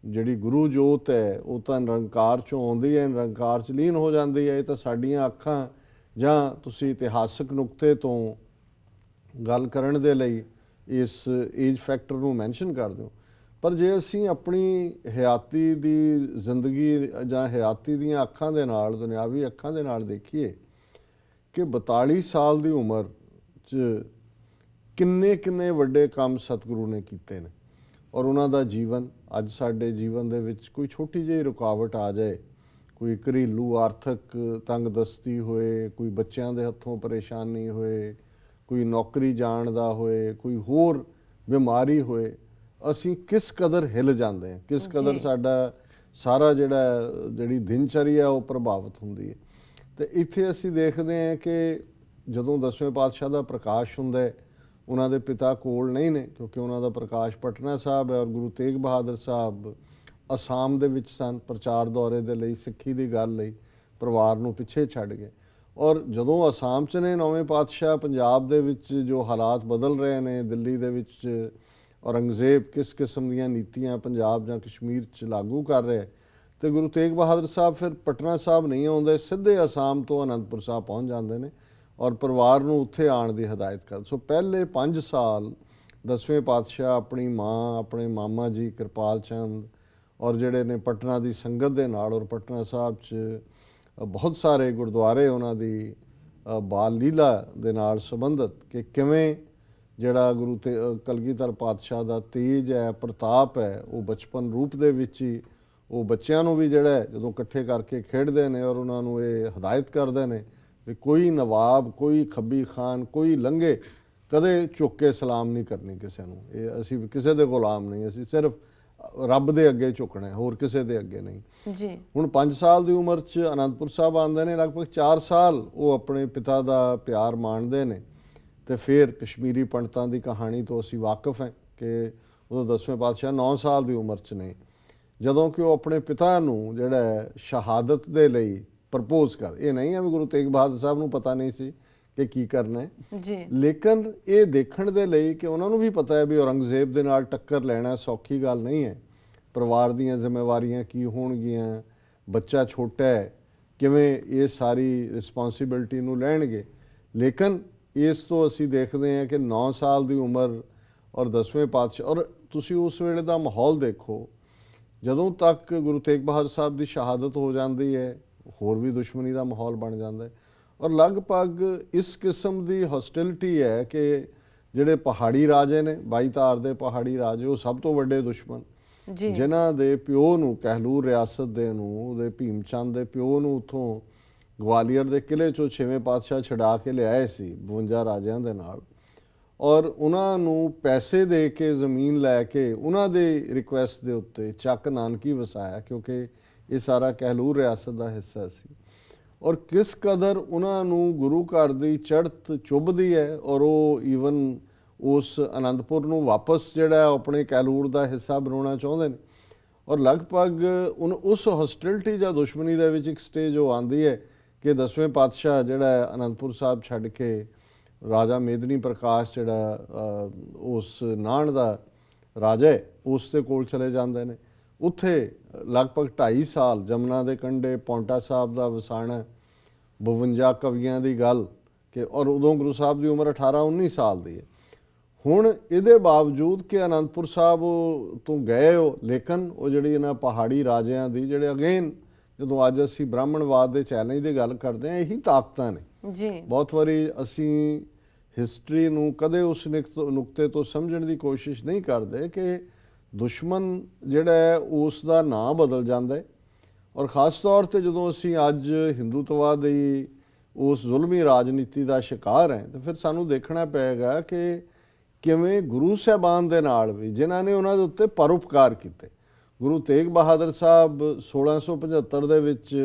ਜਿਹੜੀ ਗੁਰੂ ਜੋਤ ਹੈ ਉਹ ਤਾਂ ਨਿਰੰਕਾਰ 'ਚੋਂ ਆਉਂਦੀ ਹੈ, ਨਿਰੰਕਾਰ 'ਚ ਲੀਨ ਹੋ ਜਾਂਦੀ ਹੈ। ਇਹ ਤਾਂ ਸਾਡੀਆਂ ਅੱਖਾਂ ਜਾਂ ਤੁਸੀਂ ਇਤਿਹਾਸਕ ਨੁਕਤੇ ਤੋਂ ਗੱਲ ਕਰਨ ਦੇ ਲਈ ਇਸ ਏਜ ਫੈਕਟਰ ਨੂੰ ਮੈਂਸ਼ਨ ਕਰ ਦਿਓ, ਪਰ ਜੇ ਅਸੀਂ ਆਪਣੀ ਹਯਾਤੀ ਦੀ ਜ਼ਿੰਦਗੀ ਜਾਂ ਹਯਾਤੀ ਦੀਆਂ ਅੱਖਾਂ ਦੇ ਨਾਲ, ਦੁਨਿਆਵੀ ਅੱਖਾਂ ਦੇ ਨਾਲ ਦੇਖੀਏ ਕਿ 42 ਸਾਲ ਦੀ ਉਮਰ 'ਚ ਕਿੰਨੇ ਵੱਡੇ ਕੰਮ ਸਤਿਗੁਰੂ ਨੇ ਕੀਤੇ ਨੇ, ਔਰ ਉਹਨਾਂ ਦਾ ਜੀਵਨ ਅੱਜ ਸਾਡੇ ਜੀਵਨ ਦੇ ਵਿੱਚ ਕੋਈ ਛੋਟੀ ਜਿਹੀ ਰੁਕਾਵਟ ਆ ਜਾਏ, ਕੋਈ ਘਰੇਲੂ ਆਰਥਿਕ ਤੰਗਦਸਤੀ ਹੋਏ, ਕੋਈ ਬੱਚਿਆਂ ਦੇ ਹੱਥੋਂ ਪਰੇਸ਼ਾਨੀ ਹੋਏ, ਕੋਈ ਨੌਕਰੀ ਜਾਣ ਦਾ ਹੋਏ, ਕੋਈ ਹੋਰ ਬਿਮਾਰੀ ਹੋਏ, ਅਸੀਂ ਕਿਸ ਕਦਰ ਹਿੱਲ ਜਾਂਦੇ ਹਾਂ, ਕਿਸ ਕਦਰ ਸਾਡਾ ਸਾਰਾ ਜਿਹੜੀ ਦਿਨਚਰਿਆ ਉਹ ਪ੍ਰਭਾਵਿਤ ਹੁੰਦੀ ਹੈ। ਤੇ ਇੱਥੇ ਅਸੀਂ ਦੇਖਦੇ ਹਾਂ ਕਿ ਜਦੋਂ ਦਸਵੇਂ ਪਾਤਸ਼ਾਹ ਦਾ ਪ੍ਰਕਾਸ਼ ਹੁੰਦਾ ਹੈ, ਉਹਨਾਂ ਦੇ ਪਿਤਾ ਕੋਲ ਨਹੀਂ ਨੇ ਕਿਉਂਕਿ ਉਹਨਾਂ ਦਾ ਪ੍ਰਕਾਸ਼ ਪਟਨਾ ਸਾਹਿਬ ਹੈ ਔਰ ਗੁਰੂ ਤੇਗ ਬਹਾਦਰ ਸਾਹਿਬ ਅਸਾਮ ਦੇ ਵਿੱਚ ਸਨ ਪ੍ਰਚਾਰ ਦੌਰੇ ਦੇ ਲਈ, ਸਿੱਖੀ ਦੀ ਗੱਲ ਲਈ, ਪਰਿਵਾਰ ਨੂੰ ਪਿੱਛੇ ਛੱਡ ਗਏ। ਔਰ ਜਦੋਂ ਅਸਾਮ 'ਚ ਨੇ ਨੌਵੇਂ ਪਾਤਸ਼ਾਹ, ਪੰਜਾਬ ਦੇ ਵਿੱਚ ਜੋ ਹਾਲਾਤ ਬਦਲ ਰਹੇ ਨੇ, ਦਿੱਲੀ ਦੇ ਵਿੱਚ ਔਰੰਗਜ਼ੇਬ ਕਿਸ ਕਿਸਮ ਦੀਆਂ ਨੀਤੀਆਂ ਪੰਜਾਬ ਜਾਂ ਕਸ਼ਮੀਰ 'ਚ ਲਾਗੂ ਕਰ ਰਿਹਾ, ਤੇ ਗੁਰੂ ਤੇਗ ਬਹਾਦਰ ਸਾਹਿਬ ਫਿਰ ਪਟਨਾ ਸਾਹਿਬ ਨਹੀਂ ਆਉਂਦੇ, ਸਿੱਧੇ ਅਸਾਮ ਤੋਂ ਅਨੰਦਪੁਰ ਸਾਹਿਬ ਪਹੁੰਚ ਜਾਂਦੇ ਨੇ ਔਰ ਪਰਿਵਾਰ ਨੂੰ ਉੱਥੇ ਆਉਣ ਦੀ ਹਦਾਇਤ ਕਰ। ਸੋ ਪਹਿਲੇ 5 ਸਾਲ ਦਸਵੇਂ ਪਾਤਸ਼ਾਹ ਆਪਣੀ ਮਾਂ, ਆਪਣੇ ਮਾਮਾ ਜੀ ਕਿਰਪਾਲ ਚੰਦ ਔਰ ਜਿਹੜੇ ਨੇ ਪਟਨਾ ਦੀ ਸੰਗਤ ਦੇ ਨਾਲ, ਔਰ ਪਟਨਾ ਸਾਹਿਬ 'ਚ ਬਹੁਤ ਸਾਰੇ ਗੁਰਦੁਆਰੇ ਉਹਨਾਂ ਦੀ ਬਾਲ ਲੀਲਾ ਦੇ ਨਾਲ ਸੰਬੰਧਿਤ, ਕਿ ਕਿਵੇਂ ਜਿਹੜਾ ਗੁਰੂ ਤੇ ਕਲਗੀਧਰ ਪਾਤਸ਼ਾਹ ਦਾ ਤੇਜ ਹੈ, ਪ੍ਰਤਾਪ ਹੈ, ਉਹ ਬਚਪਨ ਰੂਪ ਦੇ ਵਿੱਚ ਹੀ ਉਹ ਬੱਚਿਆਂ ਨੂੰ ਵੀ ਜਿਹੜਾ ਜਦੋਂ ਇਕੱਠੇ ਕਰਕੇ ਖੇਡਦੇ ਨੇ ਔਰ ਉਹਨਾਂ ਨੂੰ ਇਹ ਹਦਾਇਤ ਕਰਦੇ ਨੇ ਵੀ ਕੋਈ ਨਵਾਬ, ਕੋਈ ਖੱਬੀ ਖਾਨ, ਕੋਈ ਲੰਘੇ ਕਦੇ ਝੁੱਕ ਕੇ ਸਲਾਮ ਨਹੀਂ ਕਰਨੀ ਕਿਸੇ ਨੂੰ, ਇਹ ਅਸੀਂ ਕਿਸੇ ਦੇ ਗੁਲਾਮ ਨਹੀਂ, ਅਸੀਂ ਸਿਰਫ ਰੱਬ ਦੇ ਅੱਗੇ ਝੁਕਣਾ ਹੈ, ਹੋਰ ਕਿਸੇ ਦੇ ਅੱਗੇ ਨਹੀਂ ਜੀ। ਹੁਣ 5 ਸਾਲ ਦੀ ਉਮਰ 'ਚ ਅਨੰਦਪੁਰ ਸਾਹਿਬ ਆਉਂਦੇ ਨੇ, ਲਗਭਗ 4 ਸਾਲ ਉਹ ਆਪਣੇ ਪਿਤਾ ਦਾ ਪਿਆਰ ਮਾਣਦੇ ਨੇ, ਤੇ ਫਿਰ ਕਸ਼ਮੀਰੀ ਪੰਡਤਾਂ ਦੀ ਕਹਾਣੀ ਤੋਂ ਅਸੀਂ ਵਾਕਿਫ ਹਾਂ ਕਿ ਉਦੋਂ ਦਸਵੇਂ ਪਾਤਸ਼ਾਹ 9 ਸਾਲ ਦੀ ਉਮਰ 'ਚ ਨੇ ਜਦੋਂ ਕਿ ਉਹ ਆਪਣੇ ਪਿਤਾ ਨੂੰ ਜਿਹੜਾ ਸ਼ਹਾਦਤ ਦੇ ਲਈ ਪ੍ਰਪੋਜ਼ ਕਰ। ਇਹ ਨਹੀਂ ਹੈ ਵੀ ਗੁਰੂ ਤੇਗ ਬਹਾਦਰ ਸਾਹਿਬ ਨੂੰ ਪਤਾ ਨਹੀਂ ਸੀ ਕਿ ਕੀ ਕਰਨਾ ਹੈ ਜੀ, ਲੇਕਿਨ ਇਹ ਦੇਖਣ ਦੇ ਲਈ ਕਿ ਉਹਨਾਂ ਨੂੰ ਵੀ ਪਤਾ ਹੈ ਵੀ ਔਰੰਗਜ਼ੇਬ ਦੇ ਨਾਲ ਟੱਕਰ ਲੈਣਾ ਸੌਖੀ ਗੱਲ ਨਹੀਂ ਹੈ, ਪਰਿਵਾਰ ਦੀਆਂ ਜ਼ਿੰਮੇਵਾਰੀਆਂ ਕੀ ਹੋਣਗੀਆਂ, ਬੱਚਾ ਛੋਟਾ ਹੈ, ਕਿਵੇਂ ਇਹ ਸਾਰੀ ਰਿਸਪੌਂਸਿਬਿਲਟੀ ਨੂੰ ਲੈਣਗੇ। ਲੇਕਿਨ ਇਸ ਤੋਂ ਅਸੀਂ ਦੇਖਦੇ ਹਾਂ ਕਿ 9 ਸਾਲ ਦੀ ਉਮਰ ਔਰ ਦਸਵੇਂ ਪਾਤਸ਼ਾਹ, ਔਰ ਤੁਸੀਂ ਉਸ ਵੇਲੇ ਦਾ ਮਾਹੌਲ ਦੇਖੋ, ਜਦੋਂ ਤੱਕ ਗੁਰੂ ਤੇਗ ਬਹਾਦਰ ਸਾਹਿਬ ਦੀ ਸ਼ਹਾਦਤ ਹੋ ਜਾਂਦੀ ਹੈ ਹੋਰ ਵੀ ਦੁਸ਼ਮਣੀ ਦਾ ਮਾਹੌਲ ਬਣ ਜਾਂਦਾ ਹੈ, ਔਰ ਲਗਭਗ ਇਸ ਕਿਸਮ ਦੀ ਹੌਸਟਿਲਿਟੀ ਹੈ ਕਿ ਜਿਹੜੇ ਪਹਾੜੀ ਰਾਜੇ ਨੇ, 22 ਧਾਰ ਦੇ ਪਹਾੜੀ ਰਾਜੇ, ਉਹ ਸਭ ਤੋਂ ਵੱਡੇ ਦੁਸ਼ਮਣ ਜਿਨ੍ਹਾਂ ਦੇ ਪਿਓ ਨੂੰ, ਕਹਿਲੂਰ ਰਿਆਸਤ ਦੇ ਨੂੰ, ਉਹਦੇ ਭੀਮ ਚੰਦ ਦੇ ਪਿਓ ਨੂੰ ਉੱਥੋਂ ਗਵਾਲੀਅਰ ਦੇ ਕਿਲੇ 'ਚੋਂ 6ਵੇਂ ਪਾਤਸ਼ਾਹ ਛਡਾ ਕੇ ਲਿਆਏ ਸੀ 52 ਰਾਜਿਆਂ ਦੇ ਨਾਲ, ਔਰ ਉਹਨਾਂ ਨੂੰ ਪੈਸੇ ਦੇ ਕੇ ਜ਼ਮੀਨ ਲੈ ਕੇ ਉਹਨਾਂ ਦੇ ਰਿਕੁਐਸਟ ਦੇ ਉੱਤੇ ਚੱਕ ਨਾਨਕੀ ਵਸਾਇਆ, ਕਿਉਂਕਿ ਇਹ ਸਾਰਾ ਕਹਿਲੂਰ ਰਿਆਸਤ ਦਾ ਹਿੱਸਾ ਸੀ। ਔਰ ਕਿਸ ਕਦਰ ਉਹਨਾਂ ਨੂੰ ਗੁਰੂ ਘਰ ਦੀ ਚੜ੍ਹਤ ਚੁੱਭਦੀ ਹੈ, ਔਰ ਉਹ ਈਵਨ ਉਸ ਅਨੰਦਪੁਰ ਨੂੰ ਵਾਪਸ ਜਿਹੜਾ ਆਪਣੇ ਕਹਿਲੂਰ ਦਾ ਹਿੱਸਾ ਬਣਾਉਣਾ ਚਾਹੁੰਦੇ ਨੇ, ਔਰ ਲਗਭਗ ਉਸ ਹੌਸਟਿਲਿਟੀ ਜਾਂ ਦੁਸ਼ਮਣੀ ਦੇ ਵਿੱਚ ਇੱਕ ਸਟੇਜ ਉਹ ਆਉਂਦੀ ਹੈ ਕਿ ਦਸਵੇਂ ਪਾਤਸ਼ਾਹ ਜਿਹੜਾ ਅਨੰਦਪੁਰ ਸਾਹਿਬ ਛੱਡ ਕੇ ਰਾਜਾ ਮੇਦਨੀ ਪ੍ਰਕਾਸ਼ ਜਿਹੜਾ ਉਸ ਨਾਨ ਦਾ ਰਾਜਾ ਹੈ ਉਸ ਦੇ ਕੋਲ ਚਲੇ ਜਾਂਦੇ ਨੇ। ਉੱਥੇ ਲਗਭਗ 2.5 ਸਾਲ ਜਮਨਾ ਦੇ ਕੰਢੇ ਪੌਂਟਾ ਸਾਹਿਬ ਦਾ ਵਸਾਣਾ, 52 ਕਵੀਆਂ ਦੀ ਗੱਲ ਕਿ, ਔਰ ਉਦੋਂ ਗੁਰੂ ਸਾਹਿਬ ਦੀ ਉਮਰ 18-19 ਸਾਲ ਦੀ ਹੈ। ਹੁਣ ਇਹਦੇ ਬਾਵਜੂਦ ਕਿ ਅਨੰਦਪੁਰ ਸਾਹਿਬ ਤੋਂ ਗਏ ਹੋ, ਲੇਕਿਨ ਉਹ ਜਿਹੜੀ ਇਹਨਾਂ ਪਹਾੜੀ ਰਾਜਿਆਂ ਦੀ ਜਿਹੜੇ ਅਗੇਨ ਜਦੋਂ ਅੱਜ ਅਸੀਂ ਬ੍ਰਾਹਮਣਵਾਦ ਦੇ ਚੈਲੰਜ ਦੀ ਗੱਲ ਕਰਦੇ ਹਾਂ, ਇਹੀ ਤਾਕਤਾਂ ਨੇ ਜੀ। ਬਹੁਤ ਵਾਰੀ ਅਸੀਂ ਹਿਸਟਰੀ ਨੂੰ ਕਦੇ ਉਸ ਨੁਕਤੇ ਤੋਂ ਸਮਝਣ ਦੀ ਕੋਸ਼ਿਸ਼ ਨਹੀਂ ਕਰਦੇ ਕਿ ਦੁਸ਼ਮਣ ਜਿਹੜਾ ਹੈ ਉਸ ਦਾ ਨਾਂ ਬਦਲ ਜਾਂਦਾ ਹੈ, ਔਰ ਖ਼ਾਸ ਤੌਰ ਤੇ ਜਦੋਂ ਅਸੀਂ ਅੱਜ ਹਿੰਦੂਤਵਾਦ ਦੀ ਉਸ ਜ਼ੁਲਮੀ ਰਾਜਨੀਤੀ ਦਾ ਸ਼ਿਕਾਰ ਹੈ, ਤਾਂ ਫਿਰ ਸਾਨੂੰ ਦੇਖਣਾ ਪਏਗਾ ਕਿ ਕਿਵੇਂ ਗੁਰੂ ਸਾਹਿਬਾਨ ਦੇ ਨਾਲ ਵੀ ਜਿਨ੍ਹਾਂ ਨੇ ਉਹਨਾਂ ਦੇ ਉੱਤੇ ਪਰਉਪਕਾਰ ਕੀਤੇ, ਗੁਰੂ ਤੇਗ ਬਹਾਦਰ ਸਾਹਿਬ 1675 ਦੇ ਵਿੱਚ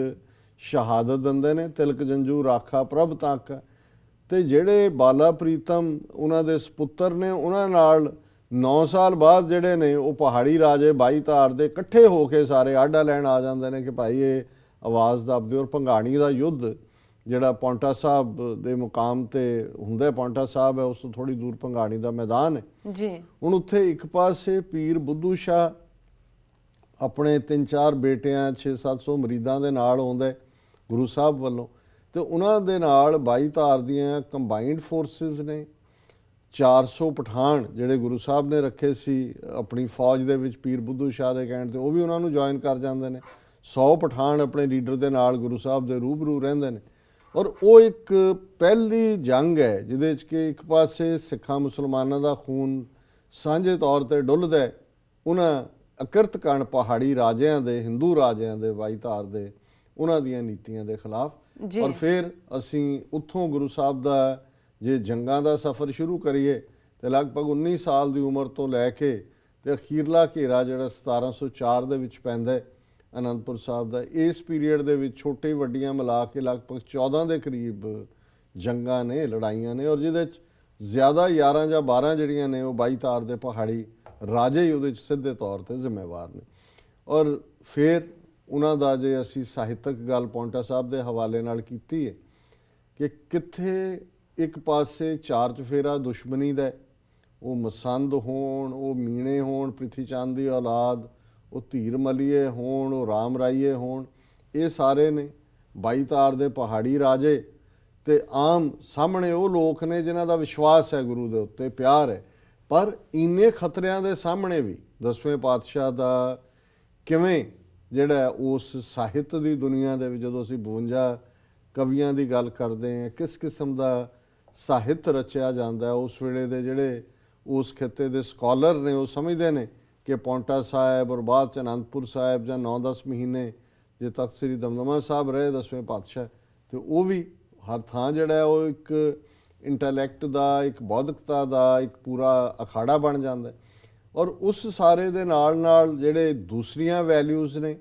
ਸ਼ਹਾਦਤ ਦਿੰਦੇ ਨੇ, ਤਿਲਕ ਜੰਜੂ ਰਾਖਾ ਪ੍ਰਭ ਤੱਕ, ਤੇ ਜਿਹੜੇ ਬਾਲਾ ਪ੍ਰੀਤਮ ਉਹਨਾਂ ਦੇ ਸਪੁੱਤਰ ਨੇ, ਉਹਨਾਂ ਨਾਲ 9 ਸਾਲ ਬਾਅਦ ਜਿਹੜੇ ਨੇ ਉਹ ਪਹਾੜੀ ਰਾਜੇ 22 ਧਾਰ ਦੇ ਇਕੱਠੇ ਹੋ ਕੇ ਸਾਰੇ ਆਡਾ ਲੈਣ ਆ ਜਾਂਦੇ ਨੇ ਕਿ ਭਾਈ ਇਹ ਆਵਾਜ਼ ਦੱਬਦੇ। ਔਰ ਭੰਗਾਣੀ ਦਾ ਯੁੱਧ ਜਿਹੜਾ ਪੌਂਟਾ ਸਾਹਿਬ ਦੇ ਮੁਕਾਮ ਤੇ ਹੁੰਦਾ, ਪੌਂਟਾ ਸਾਹਿਬ ਹੈ ਉਸ ਤੋਂ ਥੋੜੀ ਦੂਰ ਭੰਗਾਣੀ ਦਾ ਮੈਦਾਨ ਹੈ ਜੀ। ਹੁਣ ਉੱਥੇ ਇੱਕ ਪਾਸੇ ਪੀਰ ਬੁੱਧੂ ਸ਼ਾਹ ਆਪਣੇ 3-4 ਬੇਟਿਆਂ 600-700 ਮਰੀਦਾਂ ਦੇ ਨਾਲ ਆਉਂਦਾ ਗੁਰੂ ਸਾਹਿਬ ਵੱਲੋਂ, ਤੇ ਉਹਨਾਂ ਦੇ ਨਾਲ 22 ਧਾਰ ਦੀਆਂ ਕੰਬਾਈਨਡ ਫੋਰਸਿਸ ਨੇ, 400 ਪਠਾਨ ਜਿਹੜੇ ਗੁਰੂ ਸਾਹਿਬ ਨੇ ਰੱਖੇ ਸੀ ਆਪਣੀ ਫੌਜ ਦੇ ਵਿੱਚ ਪੀਰ ਬੁੱਧੂ ਸ਼ਾਹ ਦੇ ਕਹਿਣ ਤੇ, ਉਹ ਵੀ ਉਹਨਾਂ ਨੂੰ ਜੁਆਇਨ ਕਰ ਜਾਂਦੇ ਨੇ। 100 ਪਠਾਨ ਆਪਣੇ ਲੀਡਰ ਦੇ ਨਾਲ ਗੁਰੂ ਸਾਹਿਬ ਦੇ ਰੂਬਰੂ ਰਹਿੰਦੇ ਨੇ, ਔਰ ਉਹ ਇੱਕ ਪਹਿਲੀ ਜੰਗ ਹੈ ਜਿਹਦੇ 'ਚ ਕਿ ਇੱਕ ਪਾਸੇ ਸਿੱਖਾਂ ਮੁਸਲਮਾਨਾਂ ਦਾ ਖੂਨ ਸਾਂਝੇ ਤੌਰ ਤੇ ਡੁੱਲਦਾ ਹੈ ਉਹਨਾਂ ਅਕਿਰਤ ਕਣ ਪਹਾੜੀ ਰਾਜਿਆਂ ਦੇ, ਹਿੰਦੂ ਰਾਜਿਆਂ ਦੇ, 22 ਧਾਰ ਦੇ, ਉਹਨਾਂ ਦੀਆਂ ਨੀਤੀਆਂ ਦੇ ਖਿਲਾਫ। ਔਰ ਫਿਰ ਅਸੀਂ ਉੱਥੋਂ ਗੁਰੂ ਸਾਹਿਬ ਦਾ ਜੇ ਜੰਗਾਂ ਦਾ ਸਫ਼ਰ ਸ਼ੁਰੂ ਕਰੀਏ ਤੇ ਲਗਭਗ 19 ਸਾਲ ਦੀ ਉਮਰ ਤੋਂ ਲੈ ਕੇ ਤੇ ਅਖੀਰਲਾ ਘੇਰਾ ਜਿਹੜਾ 1704 ਦੇ ਵਿੱਚ ਪੈਂਦਾ ਅਨੰਦਪੁਰ ਸਾਹਿਬ ਦਾ, ਇਸ ਪੀਰੀਅਡ ਦੇ ਵਿੱਚ ਛੋਟੇ ਵੱਡੀਆਂ ਮਿਲਾ ਕੇ ਲਗਭਗ 14 ਦੇ ਕਰੀਬ ਜੰਗਾਂ ਨੇ, ਲੜਾਈਆਂ ਨੇ, ਔਰ ਜਿਹਦੇ 'ਚ ਜ਼ਿਆਦਾ 11 ਜਾਂ 12 ਜਿਹੜੀਆਂ ਨੇ ਉਹ 22 ਧਾਰ ਦੇ ਪਹਾੜੀ ਰਾਜੇ ਹੀ ਉਹਦੇ 'ਚ ਸਿੱਧੇ ਤੌਰ ਤੇ ਜ਼ਿੰਮੇਵਾਰ ਨੇ। ਔਰ ਫਿਰ ਉਹਨਾਂ ਦਾ ਜੇ ਅਸੀਂ ਸਾਹਿਤਕ ਗੱਲ ਪੌਂਟਾ ਸਾਹਿਬ ਦੇ ਹਵਾਲੇ ਨਾਲ ਕੀਤੀ ਹੈ ਕਿ ਕਿੱਥੇ ਇੱਕ ਪਾਸੇ ਚਾਰ ਚੁਫੇਰਾ ਦੁਸ਼ਮਣੀ ਦਾ, ਉਹ ਮਸੰਦ ਹੋਣ, ਉਹ ਮੀਣੇ ਹੋਣ, ਪ੍ਰਿਥੀ ਚੰਦ ਦੀ ਔਲਾਦ, ਉਹ ਧੀਰ ਮਲੀਏ ਹੋਣ, ਉਹ ਰਾਮ ਰਾਈਏ ਹੋਣ, ਇਹ ਸਾਰੇ ਨੇ 22 ਤਾਰ ਦੇ ਪਹਾੜੀ ਰਾਜੇ, ਤੇ ਆਮ ਸਾਹਮਣੇ ਉਹ ਲੋਕ ਨੇ ਜਿਨ੍ਹਾਂ ਦਾ ਵਿਸ਼ਵਾਸ ਹੈ ਗੁਰੂ ਦੇ ਉੱਤੇ, ਪਿਆਰ ਹੈ। ਪਰ ਇੰਨੇ ਖਤਰਿਆਂ ਦੇ ਸਾਹਮਣੇ ਵੀ ਦਸਵੇਂ ਪਾਤਸ਼ਾਹ ਦਾ ਕਿਵੇਂ ਜਿਹੜਾ ਉਸ ਸਾਹਿਤ ਦੀ ਦੁਨੀਆ ਦੇ ਵਿੱਚ, ਜਦੋਂ ਅਸੀਂ 52 ਕਵੀਆਂ ਦੀ ਗੱਲ ਕਰਦੇ ਹਾਂ, ਕਿਸ ਕਿਸਮ ਦਾ ਸਾਹਿਤ ਰਚਿਆ ਜਾਂਦਾ, ਉਸ ਵੇਲੇ ਦੇ ਜਿਹੜੇ ਉਸ ਖਿੱਤੇ ਦੇ ਸਕਾਲਰ ਨੇ ਉਹ ਸਮਝਦੇ ਨੇ ਕਿ ਪੌਂਟਾ ਸਾਹਿਬ ਔਰ ਬਾਅਦ 'ਚ ਅਨੰਦਪੁਰ ਸਾਹਿਬ ਜਾਂ 9-10 ਮਹੀਨੇ ਜੇ ਤਖਤ ਸ੍ਰੀ ਦਮਦਮਾ ਸਾਹਿਬ ਰਹੇ ਦਸਵੇਂ ਪਾਤਸ਼ਾਹ, ਤੇ ਉਹ ਵੀ ਹਰ ਥਾਂ ਜਿਹੜਾ ਉਹ ਇੱਕ ਇੰਟੈਲੈਕਟ ਦਾ, ਇੱਕ ਬੌਧਿਕਤਾ ਦਾ ਇੱਕ ਪੂਰਾ ਅਖਾੜਾ ਬਣ ਜਾਂਦਾ। ਔਰ ਉਸ ਸਾਰੇ ਦੇ ਨਾਲ ਨਾਲ ਜਿਹੜੇ ਦੂਸਰੀਆਂ ਵੈਲਿਊਜ਼ ਨੇ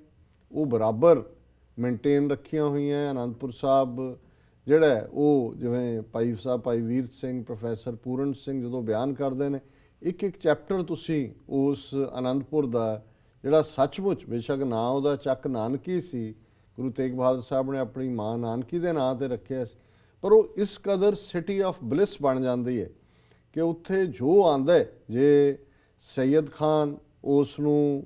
ਉਹ ਬਰਾਬਰ ਮੇਨਟੇਨ ਰੱਖੀਆਂ ਹੋਈਆਂ। ਅਨੰਦਪੁਰ ਸਾਹਿਬ ਜਿਹੜਾ ਉਹ ਜਿਵੇਂ ਭਾਈ ਸਾਹਿਬ, ਭਾਈ ਵੀਰ ਸਿੰਘ, ਪ੍ਰੋਫੈਸਰ ਪੂਰਨ ਸਿੰਘ ਜਦੋਂ ਬਿਆਨ ਕਰਦੇ ਨੇ, ਇੱਕ ਇੱਕ ਚੈਪਟਰ ਤੁਸੀਂ ਉਸ ਅਨੰਦਪੁਰ ਦਾ ਜਿਹੜਾ ਸੱਚਮੁੱਚ, ਬੇਸ਼ੱਕ ਨਾਂ ਉਹਦਾ ਚੱਕ ਨਾਨਕੀ ਸੀ, ਗੁਰੂ ਤੇਗ ਬਹਾਦਰ ਸਾਹਿਬ ਨੇ ਆਪਣੀ ਮਾਂ ਨਾਨਕੀ ਦੇ ਨਾਂ ਤੇ ਰੱਖਿਆ ਸੀ, ਪਰ ਉਹ ਇਸ ਕਦਰ ਸਿਟੀ ਆਫ ਬਲਿਸ ਬਣ ਜਾਂਦੀ ਹੈ ਕਿ ਉੱਥੇ ਜੋ ਆਉਂਦਾ, ਜੇ ਸੈਯਦ ਖਾਨ ਉਸ ਨੂੰ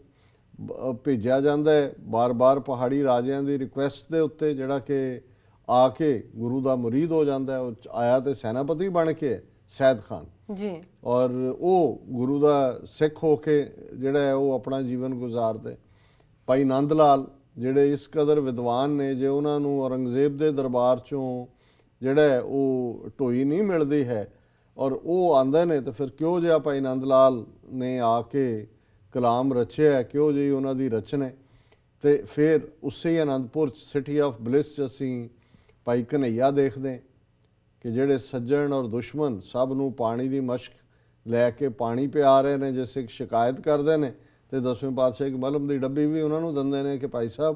ਭੇਜਿਆ ਜਾਂਦਾ ਹੈ ਬਾਰ-ਬਾਰ ਪਹਾੜੀ ਰਾਜਿਆਂ ਦੀ ਰਿਕੁਐਸਟ ਦੇ ਉੱਤੇ, ਜਿਹੜਾ ਕਿ ਆ ਕੇ ਗੁਰੂ ਦਾ ਮੁਰੀਦ ਹੋ ਜਾਂਦਾ ਹੈ। ਉਹ ਆਇਆ ਤੇ ਸੈਨਾਪਤੀ ਬਣ ਕੇ ਸੈਦ ਖਾਨ ਜੀ, ਔਰ ਉਹ ਗੁਰੂ ਦਾ ਸਿੱਖ ਹੋ ਕੇ ਜਿਹੜਾ ਹੈ ਉਹ ਆਪਣਾ ਜੀਵਨ ਗੁਜ਼ਾਰਦੇ। ਭਾਈ ਨੰਦ ਲਾਲ ਜਿਹੜੇ ਇਸ ਕਦਰ ਵਿਦਵਾਨ ਨੇ, ਜੇ ਉਹਨਾਂ ਨੂੰ ਔਰੰਗਜ਼ੇਬ ਦੇ ਦਰਬਾਰ 'ਚੋਂ ਜਿਹੜਾ ਉਹ ਢੋਈ ਨਹੀਂ ਮਿਲਦੀ ਹੈ ਔਰ ਉਹ ਆਉਂਦੇ ਨੇ, ਤਾਂ ਫਿਰ ਕਿਉਂ ਜਿਹਾ ਭਾਈ ਨੰਦ ਲਾਲ ਨੇ ਆ ਕੇ ਕਲਾਮ ਰਚਿਆ, ਕਿਉਂ ਜਿਹੀ ਉਹਨਾਂ ਦੀ ਰਚਨਾ। ਤੇ ਫਿਰ ਉਸੇ ਹੀ ਅਨੰਦਪੁਰ ਸਿਟੀ ਆਫ ਬਲਿਸ 'ਚ ਅਸੀਂ ਭਾਈ ਕਨ੍ਹਈਆ ਦੇਖਦੇ ਕਿ ਜਿਹੜੇ ਸੱਜਣ ਔਰ ਦੁਸ਼ਮਣ ਸਭ ਨੂੰ ਪਾਣੀ ਦੀ ਮਸ਼ਕ ਲੈ ਕੇ ਪਾਣੀ ਪਿਆ ਰਹੇ ਨੇ। ਜੇ ਸਿੱਖ ਸ਼ਿਕਾਇਤ ਕਰਦੇ ਨੇ ਤੇ ਦਸਵੇਂ ਪਾਤਸ਼ਾਹ ਇੱਕ ਮਲਮ ਦੀ ਡੱਬੀ ਵੀ ਉਹਨਾਂ ਨੂੰ ਦਿੰਦੇ ਨੇ ਕਿ ਭਾਈ ਸਾਹਿਬ,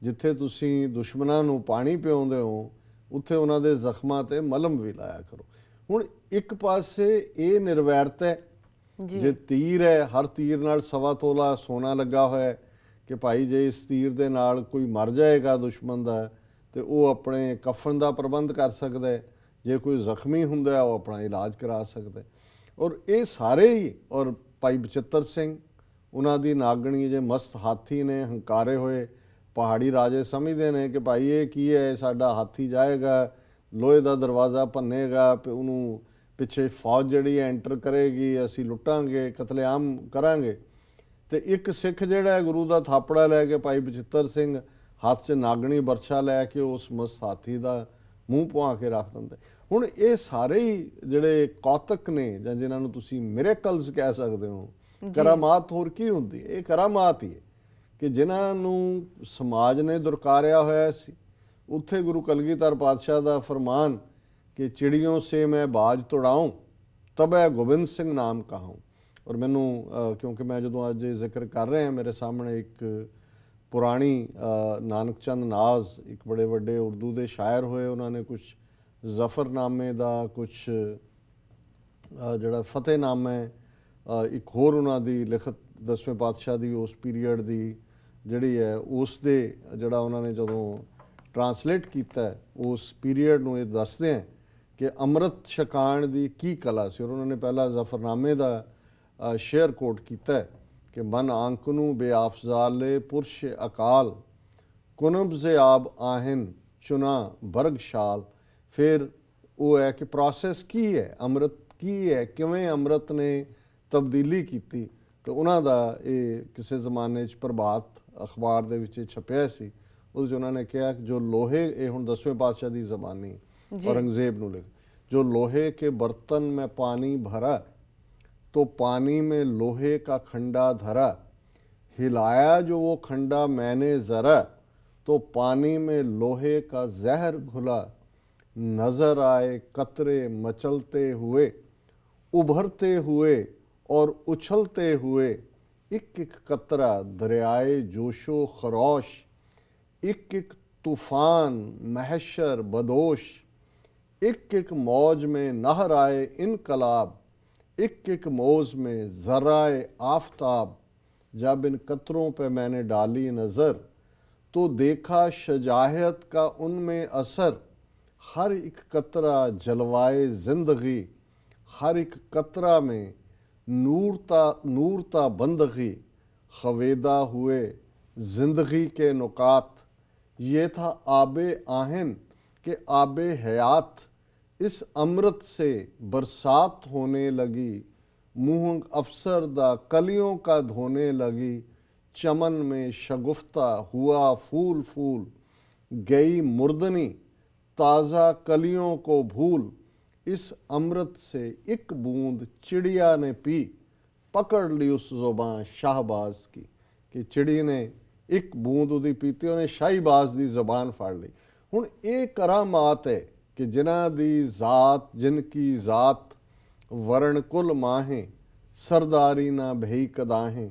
ਜਿੱਥੇ ਤੁਸੀਂ ਦੁਸ਼ਮਣਾਂ ਨੂੰ ਪਾਣੀ ਪਿਆਉਂਦੇ ਹੋ ਉੱਥੇ ਉਹਨਾਂ ਦੇ ਜ਼ਖਮਾਂ ਤੇ ਮਲਮ ਵੀ ਲਾਇਆ ਕਰੋ। ਹੁਣ ਇੱਕ ਪਾਸੇ ਇਹ ਨਿਰਵੈਰਤਾ ਹੈ, ਜੇ ਤੀਰ ਹੈ, ਹਰ ਤੀਰ ਨਾਲ 1.25 ਤੋਲਾ ਸੋਨਾ ਲੱਗਾ ਹੋਇਆ ਕਿ ਭਾਈ ਜੇ ਇਸ ਤੀਰ ਦੇ ਨਾਲ ਕੋਈ ਮਰ ਜਾਏਗਾ ਦੁਸ਼ਮਣ ਦਾ ਤੇ ਉਹ ਆਪਣੇ ਕਫਨ ਦਾ ਪ੍ਰਬੰਧ ਕਰ ਸਕਦਾ ਹੈ, ਜੇ ਕੋਈ ਜ਼ਖਮੀ ਹੁੰਦਾ ਉਹ ਆਪਣਾ ਇਲਾਜ ਕਰਾ ਸਕਦਾ। ਔਰ ਇਹ ਸਾਰੇ ਹੀ, ਔਰ ਭਾਈ ਬਚਿੱਤਰ ਸਿੰਘ ਉਹਨਾਂ ਦੀ ਨਾਗਣੀ, ਜੇ ਮਸਤ ਹਾਥੀ ਨੇ, ਹੰਕਾਰੇ ਹੋਏ ਪਹਾੜੀ ਰਾਜੇ ਸਮਝਦੇ ਨੇ ਕਿ ਭਾਈ ਇਹ ਕੀ ਹੈ, ਸਾਡਾ ਹਾਥੀ ਜਾਏਗਾ, ਲੋਹੇ ਦਾ ਦਰਵਾਜ਼ਾ ਭੰਨੇਗਾ, ਉਹਨੂੰ ਪਿੱਛੇ ਫੌਜ ਜਿਹੜੀ ਐਂਟਰ ਕਰੇਗੀ, ਅਸੀਂ ਲੁੱਟਾਂਗੇ, ਕਤਲੇਆਮ ਕਰਾਂਗੇ। ਤੇ ਇੱਕ ਸਿੱਖ ਜਿਹੜਾ ਹੈ ਗੁਰੂ ਦਾ ਥਾਪੜਾ ਲੈ ਕੇ, ਭਾਈ ਬਚਿੱਤਰ ਸਿੰਘ ਹੱਥ 'ਚ ਨਾਗਣੀ ਬਰਛਾ ਲੈ ਕੇ ਉਸ ਮਸਤ ਹਾਥੀ ਦਾ ਮੂੰਹ ਪੁਆ ਕੇ ਰੱਖ ਦਿੰਦੇ। ਹੁਣ ਇਹ ਸਾਰੇ ਹੀ ਜਿਹੜੇ ਕੌਤਕ ਨੇ, ਜਾਂ ਜਿਨ੍ਹਾਂ ਨੂੰ ਤੁਸੀਂ ਮਿਰੇਕਲਸ ਕਹਿ ਸਕਦੇ ਹੋ, ਕਰਾਮਾਤ, ਹੋਰ ਕੀ ਹੁੰਦੀ ਹੈ? ਇਹ ਕਰਾਮਾਤ ਹੀ ਹੈ ਕਿ ਜਿਨ੍ਹਾਂ ਨੂੰ ਸਮਾਜ ਨੇ ਦੁਰਕਾਰਿਆ ਹੋਇਆ ਸੀ। ਉੱਥੇ ਗੁਰੂ ਕਲਗੀਧਰ ਪਾਤਸ਼ਾਹ ਦਾ ਫਰਮਾਨ ਕਿ ਚਿੜੀਆਂ ਸੇ ਮੈਂ ਬਾਜ ਤੁੜਾऊं ਤਬੈ ਗੋਬਿੰਦ ਸਿੰਘ ਨਾਮ ਕਹਾऊं। ਔਰ ਮੈਨੂੰ ਕਿਉਂਕਿ ਮੈਂ ਜਦੋਂ ਅੱਜ ਜ਼ਿਕਰ ਕਰ ਰਹੇ ਹਾਂ, ਮੇਰੇ ਸਾਹਮਣੇ ਇੱਕ ਪੁਰਾਣੀ ਨਾਨਕ ਚੰਦ ਨਾਜ਼, ਇੱਕ ਬੜੇ ਵੱਡੇ ਉਰਦੂ ਦੇ ਸ਼ਾਇਰ ਹੋਏ, ਉਹਨਾਂ ਨੇ ਕੁਛ ਜ਼ਫਰਨਾਮੇ ਦਾ, ਕੁਛ ਜਿਹੜਾ ਫਤਿਹਨਾਮਾ ਹੈ, ਇੱਕ ਹੋਰ ਉਹਨਾਂ ਦੀ ਲਿਖਤ ਦਸਵੇਂ ਪਾਤਸ਼ਾਹ ਦੀ ਉਸ ਪੀਰੀਅਡ ਦੀ ਜਿਹੜੀ ਹੈ, ਉਸ ਦੇ ਜਿਹੜਾ ਉਹਨਾਂ ਨੇ ਜਦੋਂ ਟਰਾਂਸਲੇਟ ਕੀਤਾ ਉਸ ਪੀਰੀਅਡ ਨੂੰ, ਇਹ ਦੱਸਦੇ ਹੈ ਕਿ ਅੰਮ੍ਰਿਤ ਛਕਾਣ ਦੀ ਕੀ ਕਲਾ ਸੀ। ਔਰ ਉਹਨਾਂ ਨੇ ਪਹਿਲਾਂ ਜ਼ਫਰਨਾਮੇ ਦਾ ਸ਼ੇਅਰ ਕੋਟ ਕੀਤਾ ਕਿ ਮਨ ਆਂਕ ਨੂੰ ਬੇਆਫਜ਼ਾਲੇ ਪੁਰਸ਼ ਅਕਾਲ ਕੁਨਬ ਸੇ ਆਬ ਆਹਿਨ ਚੁਨਾ ਬਰਗ ਸ਼ਾਲ। ਫਿਰ ਉਹ ਹੈ ਕਿ ਪ੍ਰੋਸੈਸ ਕੀ ਹੈ, ਅੰਮ੍ਰਿਤ ਕੀ ਹੈ, ਕਿਵੇਂ ਅੰਮ੍ਰਿਤ ਨੇ ਤਬਦੀਲੀ ਕੀਤੀ। ਤੇ ਉਹਨਾਂ ਦਾ ਇਹ ਕਿਸੇ ਜ਼ਮਾਨੇ 'ਚ ਪ੍ਰਭਾਤ ਅਖਬਾਰ ਦੇ ਵਿੱਚ ਛਪਿਆ ਸੀ। ਉਹਦੇ 'ਚ ਉਹਨਾਂ ਨੇ ਕਿਹਾ ਕਿ ਜੋ ਲੋਹੇ, ਇਹ ਹੁਣ ਦਸਵੇਂ ਪਾਤਸ਼ਾਹ ਦੀ ਜ਼ਬਾਨੀ औरंगजेब ਨੂੰ ਲਿਖ, जो लोहे के बर्तन में पानी भरा तो पानी में लोहे का खंडा धरा, हिलाया जो वो खंडा मैंने ज़रा तो पानी में लोहे का जहर घुला, नज़र आए कतरे मचलते हुए, उभरते हुए और उछलते हुए, एक एक कतरा दरियाए जोशो खरोश, एक एक तूफान महशर बदोश, एक एक मौज में नहर आए इनकलाब, एक एक मौज में ज़राए आफताब, जब इन कतरों पे मैंने डाली नज़र तो देखा शजाहत का उनमें असर, हर एक कतरा जलवाए जिंदगी, हर एक कतरा में नूरता बंदगी, खवेदा हुए जिंदगी के नुकात। ये था आबे आहन के आबे हयात, इस अमृत से बरसात होने लगी, मुँह अफसर दा कलियों का धोने लगी, चमन में शगुफ्ता हुआ फूल फूल, गई मुर्दनी ताज़ा कलियों को भूल, इस अमृत से एक बूंद चिड़िया ने पी, पकड़ ली उस जुबान शाहबाज की। कि चिड़ी ने एक बूंद उदी पीती, उन्हें शाहीबाज की जुबान फाड़ ली। हुण ये करामात है कि जिन्हां दी जात, जिनकी जात वर्ण कुल माहें, सरदारी ना भई कदाहें,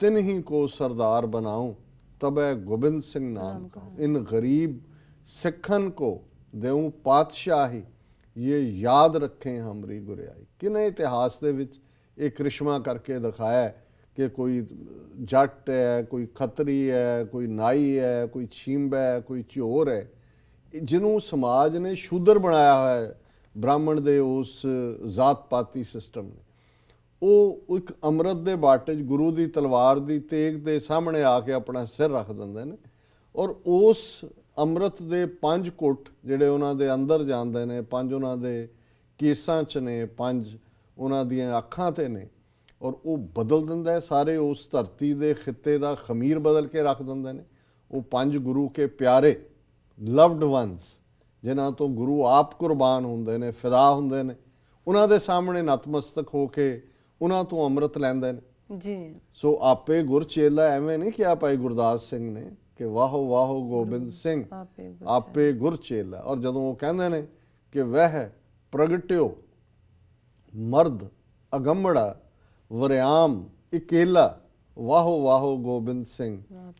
तिन ही को सरदार बनाऊं, तबै गोबिंद सिंह नाम का। इन गरीब सिखन को देऊं पातशाही, ये याद रखें हमारी गुरियाई। किने इतिहास दे विच एक करिश्मा करके दिखाया है कि कोई जट है, कोई खतरी है, कोई नाई है, कोई छींबा है, कोई चोर है, जिन्हों समाज ने शूदर बनाया है ब्राह्मण दे उस जात पाती सिस्टम ने। वो एक अमृत दे बाटे गुरु की तलवार की तेग के सामने आके अपना सिर रख देंगे ने, और उस अमृत दे 5 घुट जिहड़े उन्हां दे अंदर जाते हैं, 5 उन्हां दे केसां च ने, 5 उन्हां दियां अखां ते ने, और वो बदल दिंदा है सारे उस धरती दे खिते का खमीर बदल के रख देंगे ने। वो 5 गुरु के प्यारे लवड वंस जिन्हां तो गुरु आप कुर्बान होंदे ने, फिदा होंदे ने, उन्हां दे सामने नतमस्तक होके उन्हां तो अमृत लैंदे ने जी। सो आपे गुर चेला एवें नहीं किया भाई गुरदास सिंह ने कि वाहो वाहो गोबिंद सिंह आपे गुर चेला। और जदों वो कहंदे ने कि वह प्रगट्यो मर्द अगमड़ा वरियाम इकेला, वाहो वाहो गोबिंद सिंह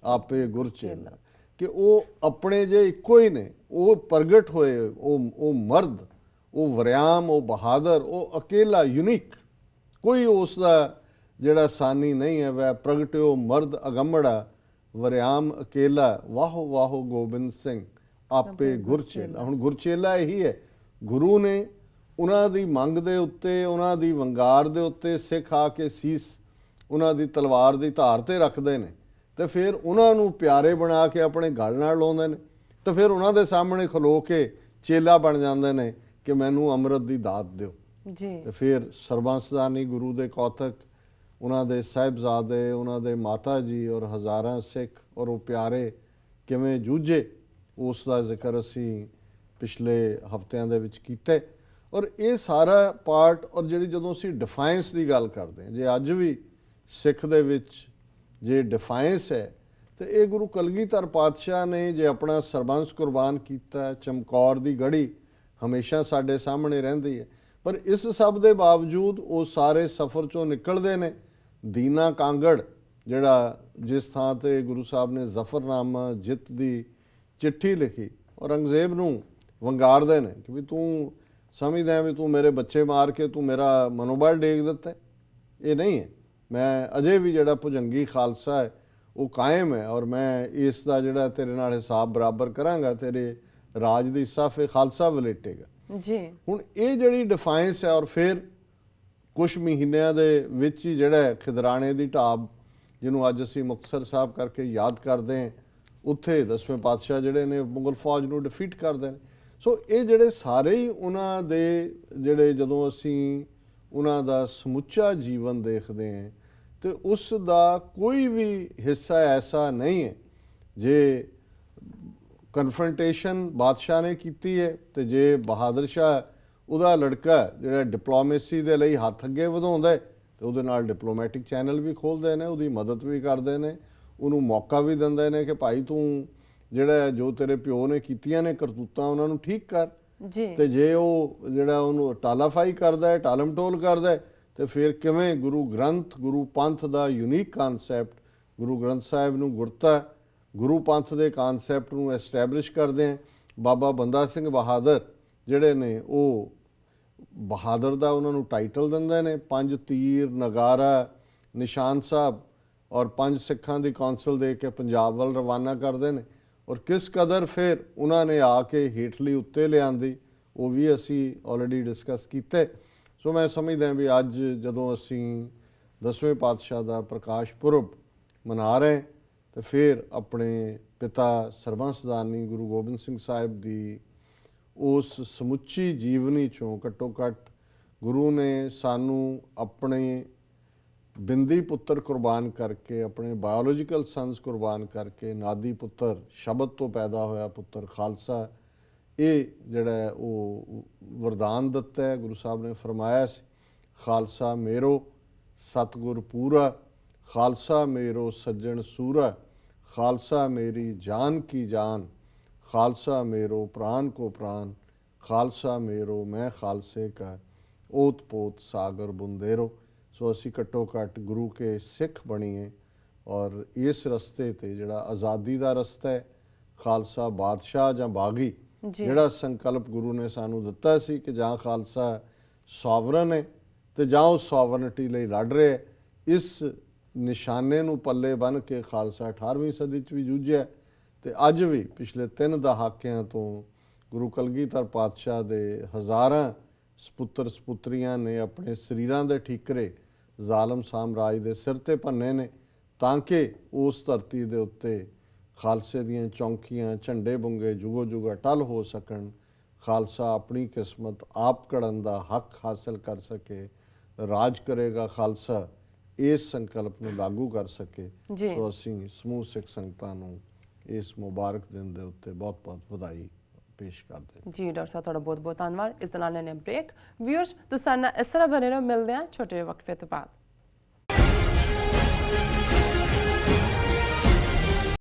आपे गुर चेला। कि वो अपने जे इको ही ने, वो प्रगट होए, वो मर्द, वो वरियाम, वो बहादुर, वो अकेला यूनिक, कोई उसका जिहड़ा सानी नहीं है। वह प्रगट्यो मर्द अगमड़ा वरियाम अकेला, वाहो वाहो गोबिंद सिंह आपे गुरचेला। हुण गुरचेला यही है, गुरु ने उन्हां दी मंग दे उत्ते, उन्हां दी वंगार दे उत्ते सिख आके सीस उन्हां दी तलवार दी धार ते रखदे ने, ते फिर उन्हां नूं प्यारे बना के अपने गल नाल लाउंदे ने, ते फिर उन्हां दे सामने खलो के चेला बन जांदे ने कि मैनूं अमृत दी दात दिओ जी। ते फिर सरबंसदानी गुरु दे कौतक, उन्हां दे साहिबजादे, उन्हां दे माता जी और हज़ारां सिख और वो प्यारे किवें जूझे, उस दा जिक्र असीं पिछले हफ्तियां दे विच कीते। और ये सारा पार्ट, और जिहड़ी जदों असीं डिफाइंस की गल करते हैं, जे अज भी सिख दे विच जे डिफाइंस है, तो ये गुरु कलगीधर पातशाह ने जे अपना सरबंस कुर्बान किया, चमकौर की गढ़ी हमेशा साडे सामने रहिंदी है। पर इस सब के बावजूद वो सारे सफ़र चों निकलते ने। दीना कांगड़ जिहड़ा जिस थां ते गुरु साहब ने जफरनामा जित की चिट्ठी लिखी, और औरंगजेब नूं वंगारदे ने कि भी तू समझदा है भी तू मेरे बच्चे मार के तू मेरा मनोबल डेग दिता है। ये नहीं है, मैं अजे भी जिहड़ा भुजंगी खालसा है वो कायम है, और मैं इसका जिहड़ा तेरे नाल हिसाब बराबर करांगा, तेरे राज दी साफे खालसा वलेटेगा जी। हुण ये जिहड़ी डिफाइंस है, और फिर कुछ महीनों दे विच ही जिहड़ा खिदराणे दी ढाब जिन्हों अज असीं मुक्तसर साहब करके याद करते हैं, उत्थे 10वें पातशाह जिहड़े ने मुगल फौज नूं डिफीट करते हैं। सो ये जिहड़े सारे ही उन्हां दे जिहड़े जदों असीं उन्हां दा समुच्चा जीवन देखते हैं, तो उस दा कोई भी हिस्सा ऐसा नहीं है जे कन्फ्रंटेशन बादशाह ने की है, तो जे बहादुर शाह उहदा लड़का जिहड़ा डिप्लोमेसी दे लई हत्थ अगे वधाउंदा है, तो उहदे नाल डिप्लोमैटिक चैनल भी खोलते हैं, उहदी मदद भी करते हैं, उन्होंने मौका भी दिंदे ने कि भाई तू जिहड़ा जो तेरे प्यो ने कीतियां ने करतूतां उन्हां नूं ठीक कर जी। ते जे वो जिहड़ा उहनूं टालाफाई करदा है, टालम टोल करदा है, तो फिर किवें गुरु ग्रंथ गुरु पंथ दा यूनीक कानसैप्ट गुरु ग्रंथ साहिब नूं गुरता गुरु पंथ दे कानसैप्ट नूं एस्टैबलिश करदे हैं। बाबा बंदा सिंह बहादुर जिहड़े ने वो बहादुर दा उन्हां नूं टाइटल दिंदे ने, 5 तीर नगारा निशान साहब और 5 सिखां दी कौंसल दे के पंजाब वाल रवाना करते हैं। ਔਰ ਕਿਸ ਕਦਰ ਫਿਰ ਉਹਨਾਂ ਨੇ ਆ ਕੇ ਹੇਠਲੀ ਉੱਤੇ ਲਿਆਂਦੀ, ਉਹ ਵੀ ਅਸੀਂ ਆਲਰੇਡੀ ਡਿਸਕਸ ਕੀਤੇ। ਸੋ ਮੈਂ ਸਮਝਦਾ ਵੀ ਅੱਜ ਜਦੋਂ ਅਸੀਂ 10ਵੇਂ ਪਾਤਸ਼ਾਹ ਦਾ ਪ੍ਰਕਾਸ਼ ਪੁਰਬ ਮਨਾ ਰਹੇ ਤੇ ਫਿਰ ਆਪਣੇ ਪਿਤਾ ਸਰਬੰਸਦਾਨੀ ਗੁਰੂ ਗੋਬਿੰਦ ਸਿੰਘ ਸਾਹਿਬ ਦੀ ਉਸ ਸਮੁੱਚੀ ਜੀਵਨੀ ਚੋਂ ਘੱਟੋ ਘੱਟ ਗੁਰੂ ਨੇ ਸਾਨੂੰ ਆਪਣੇ ਬਿੰਦੀ ਪੁੱਤਰ ਕੁਰਬਾਨ ਕਰਕੇ, ਆਪਣੇ ਬਾਇਓਲੋਜੀਕਲ ਸਨਸ ਕੁਰਬਾਨ ਕਰਕੇ, ਨਾਦੀ ਪੁੱਤਰ ਸ਼ਬਦ ਤੋਂ ਪੈਦਾ ਹੋਇਆ ਪੁੱਤਰ ਖਾਲਸਾ, ਇਹ ਜਿਹੜਾ ਹੈ ਉਹ ਵਰਦਾਨ ਦਿੱਤਾ ਹੈ। ਗੁਰੂ ਸਾਹਿਬ ਨੇ ਫਰਮਾਇਆ ਸੀ, ਖਾਲਸਾ ਮੇਰੋ ਸਤਿਗੁਰ ਪੂਰਾ, ਖਾਲਸਾ ਮੇਰੋ ਸੱਜਣ ਸੂਰਾ, ਖਾਲਸਾ ਮੇਰੀ ਜਾਨ ਕੀ ਜਾਨ, ਖਾਲਸਾ ਮੇਰੋ ਪ੍ਰਾਨ ਕੋ ਪ੍ਰਾਨ, ਖਾਲਸਾ ਮੇਰੋ ਮੈਂ ਖਾਲਸੇ ਕਾ ਓਤ ਪੋਤ ਸਾਗਰ ਬੁੰਦੇਰੋ। ਸੋ ਅਸੀਂ ਘੱਟੋ ਘੱਟ ਗੁਰੂ ਕੇ ਸਿੱਖ ਬਣੀਏ ਔਰ ਇਸ ਰਸਤੇ ਤੇ ਜਿਹੜਾ ਆਜ਼ਾਦੀ ਦਾ ਰਸਤਾ ਹੈ, ਖਾਲਸਾ ਬਾਦਸ਼ਾਹ ਜਾਂ ਬਾਗੀ, ਜਿਹੜਾ ਸੰਕਲਪ ਗੁਰੂ ਨੇ ਸਾਨੂੰ ਦਿੱਤਾ ਸੀ ਕਿ ਜਾਂ ਖਾਲਸਾ ਸੋਵਰਨ ਹੈ ਤੇ ਜਾਂ ਉਹ ਸੋਵਰਨਿਟੀ ਲਈ ਲੜ ਰਿਹਾ ਹੈ, ਇਸ ਨਿਸ਼ਾਨੇ ਨੂੰ ਪੱਲੇ ਬੰਨ੍ਹ ਕੇ ਖਾਲਸਾ 18ਵੀਂ ਸਦੀ 'ਚ ਵੀ ਜੂਝਿਆ ਤੇ ਅੱਜ ਵੀ ਪਿਛਲੇ 3 ਦਹਾਕਿਆਂ ਤੋਂ ਗੁਰੂ ਕਲਗੀਧਰ ਪਾਤਸ਼ਾਹ ਦੇ ਹਜ਼ਾਰਾਂ ਸਪੁੱਤਰ ਸਪੁੱਤਰੀਆਂ ਨੇ ਆਪਣੇ ਸਰੀਰਾਂ ਦੇ ਠੀਕਰੇ ਜ਼ਾਲਮ ਸਾਮਰਾਜ ਦੇ ਸਿਰ ਤੇ ਭੰਨੇ ਨੇ, ਤਾਂ ਕਿ ਉਸ ਧਰਤੀ ਦੇ ਉੱਤੇ ਖਾਲਸੇ ਦੀਆਂ ਚੌਂਕੀਆਂ, ਝੰਡੇ ਬੁੰਗੇ ਜੁਗੋ ਜੁਗ ਅਟਲ ਹੋ ਸਕਣ, ਖਾਲਸਾ ਆਪਣੀ ਕਿਸਮਤ ਆਪ ਘੜਨ ਦਾ ਹੱਕ ਹਾਸਲ ਕਰ ਸਕੇ, ਰਾਜ ਕਰੇਗਾ ਖਾਲਸਾ, ਇਸ ਸੰਕਲਪ ਨੂੰ ਲਾਗੂ ਕਰ ਸਕੇ। ਸੋ ਅਸੀਂ ਸਮੂਹ ਸਿੱਖ ਸੰਗਤਾਂ ਨੂੰ ਇਸ ਮੁਬਾਰਕ ਦਿਨ ਦੇ ਉੱਤੇ ਬਹੁਤ ਬਹੁਤ ਵਧਾਈ ਪੇਸ਼ ਕਰਦੇ ਹਾਂ। ਜੀ ਡਾਕਟਰ ਸਾਹਿਬ, ਤੁਹਾਡਾ ਬਹੁਤ ਬਹੁਤ ਧੰਨਵਾਦ। ਇਸ ਦੇ ਨਾਲ ਲੈਣੇ ਬ੍ਰੇਕ। ਵਿਊਅਰਸ ਤੁਸੀਂ ਸਾਡੇ ਨਾਲ ਇਸ ਤਰ੍ਹਾਂ ਬਣੇ ਰਹੋ, ਮਿਲਦੇ ਹਾਂ ਛੋਟੇ ਵਕਫੇ ਤੋਂ ਬਾਅਦ।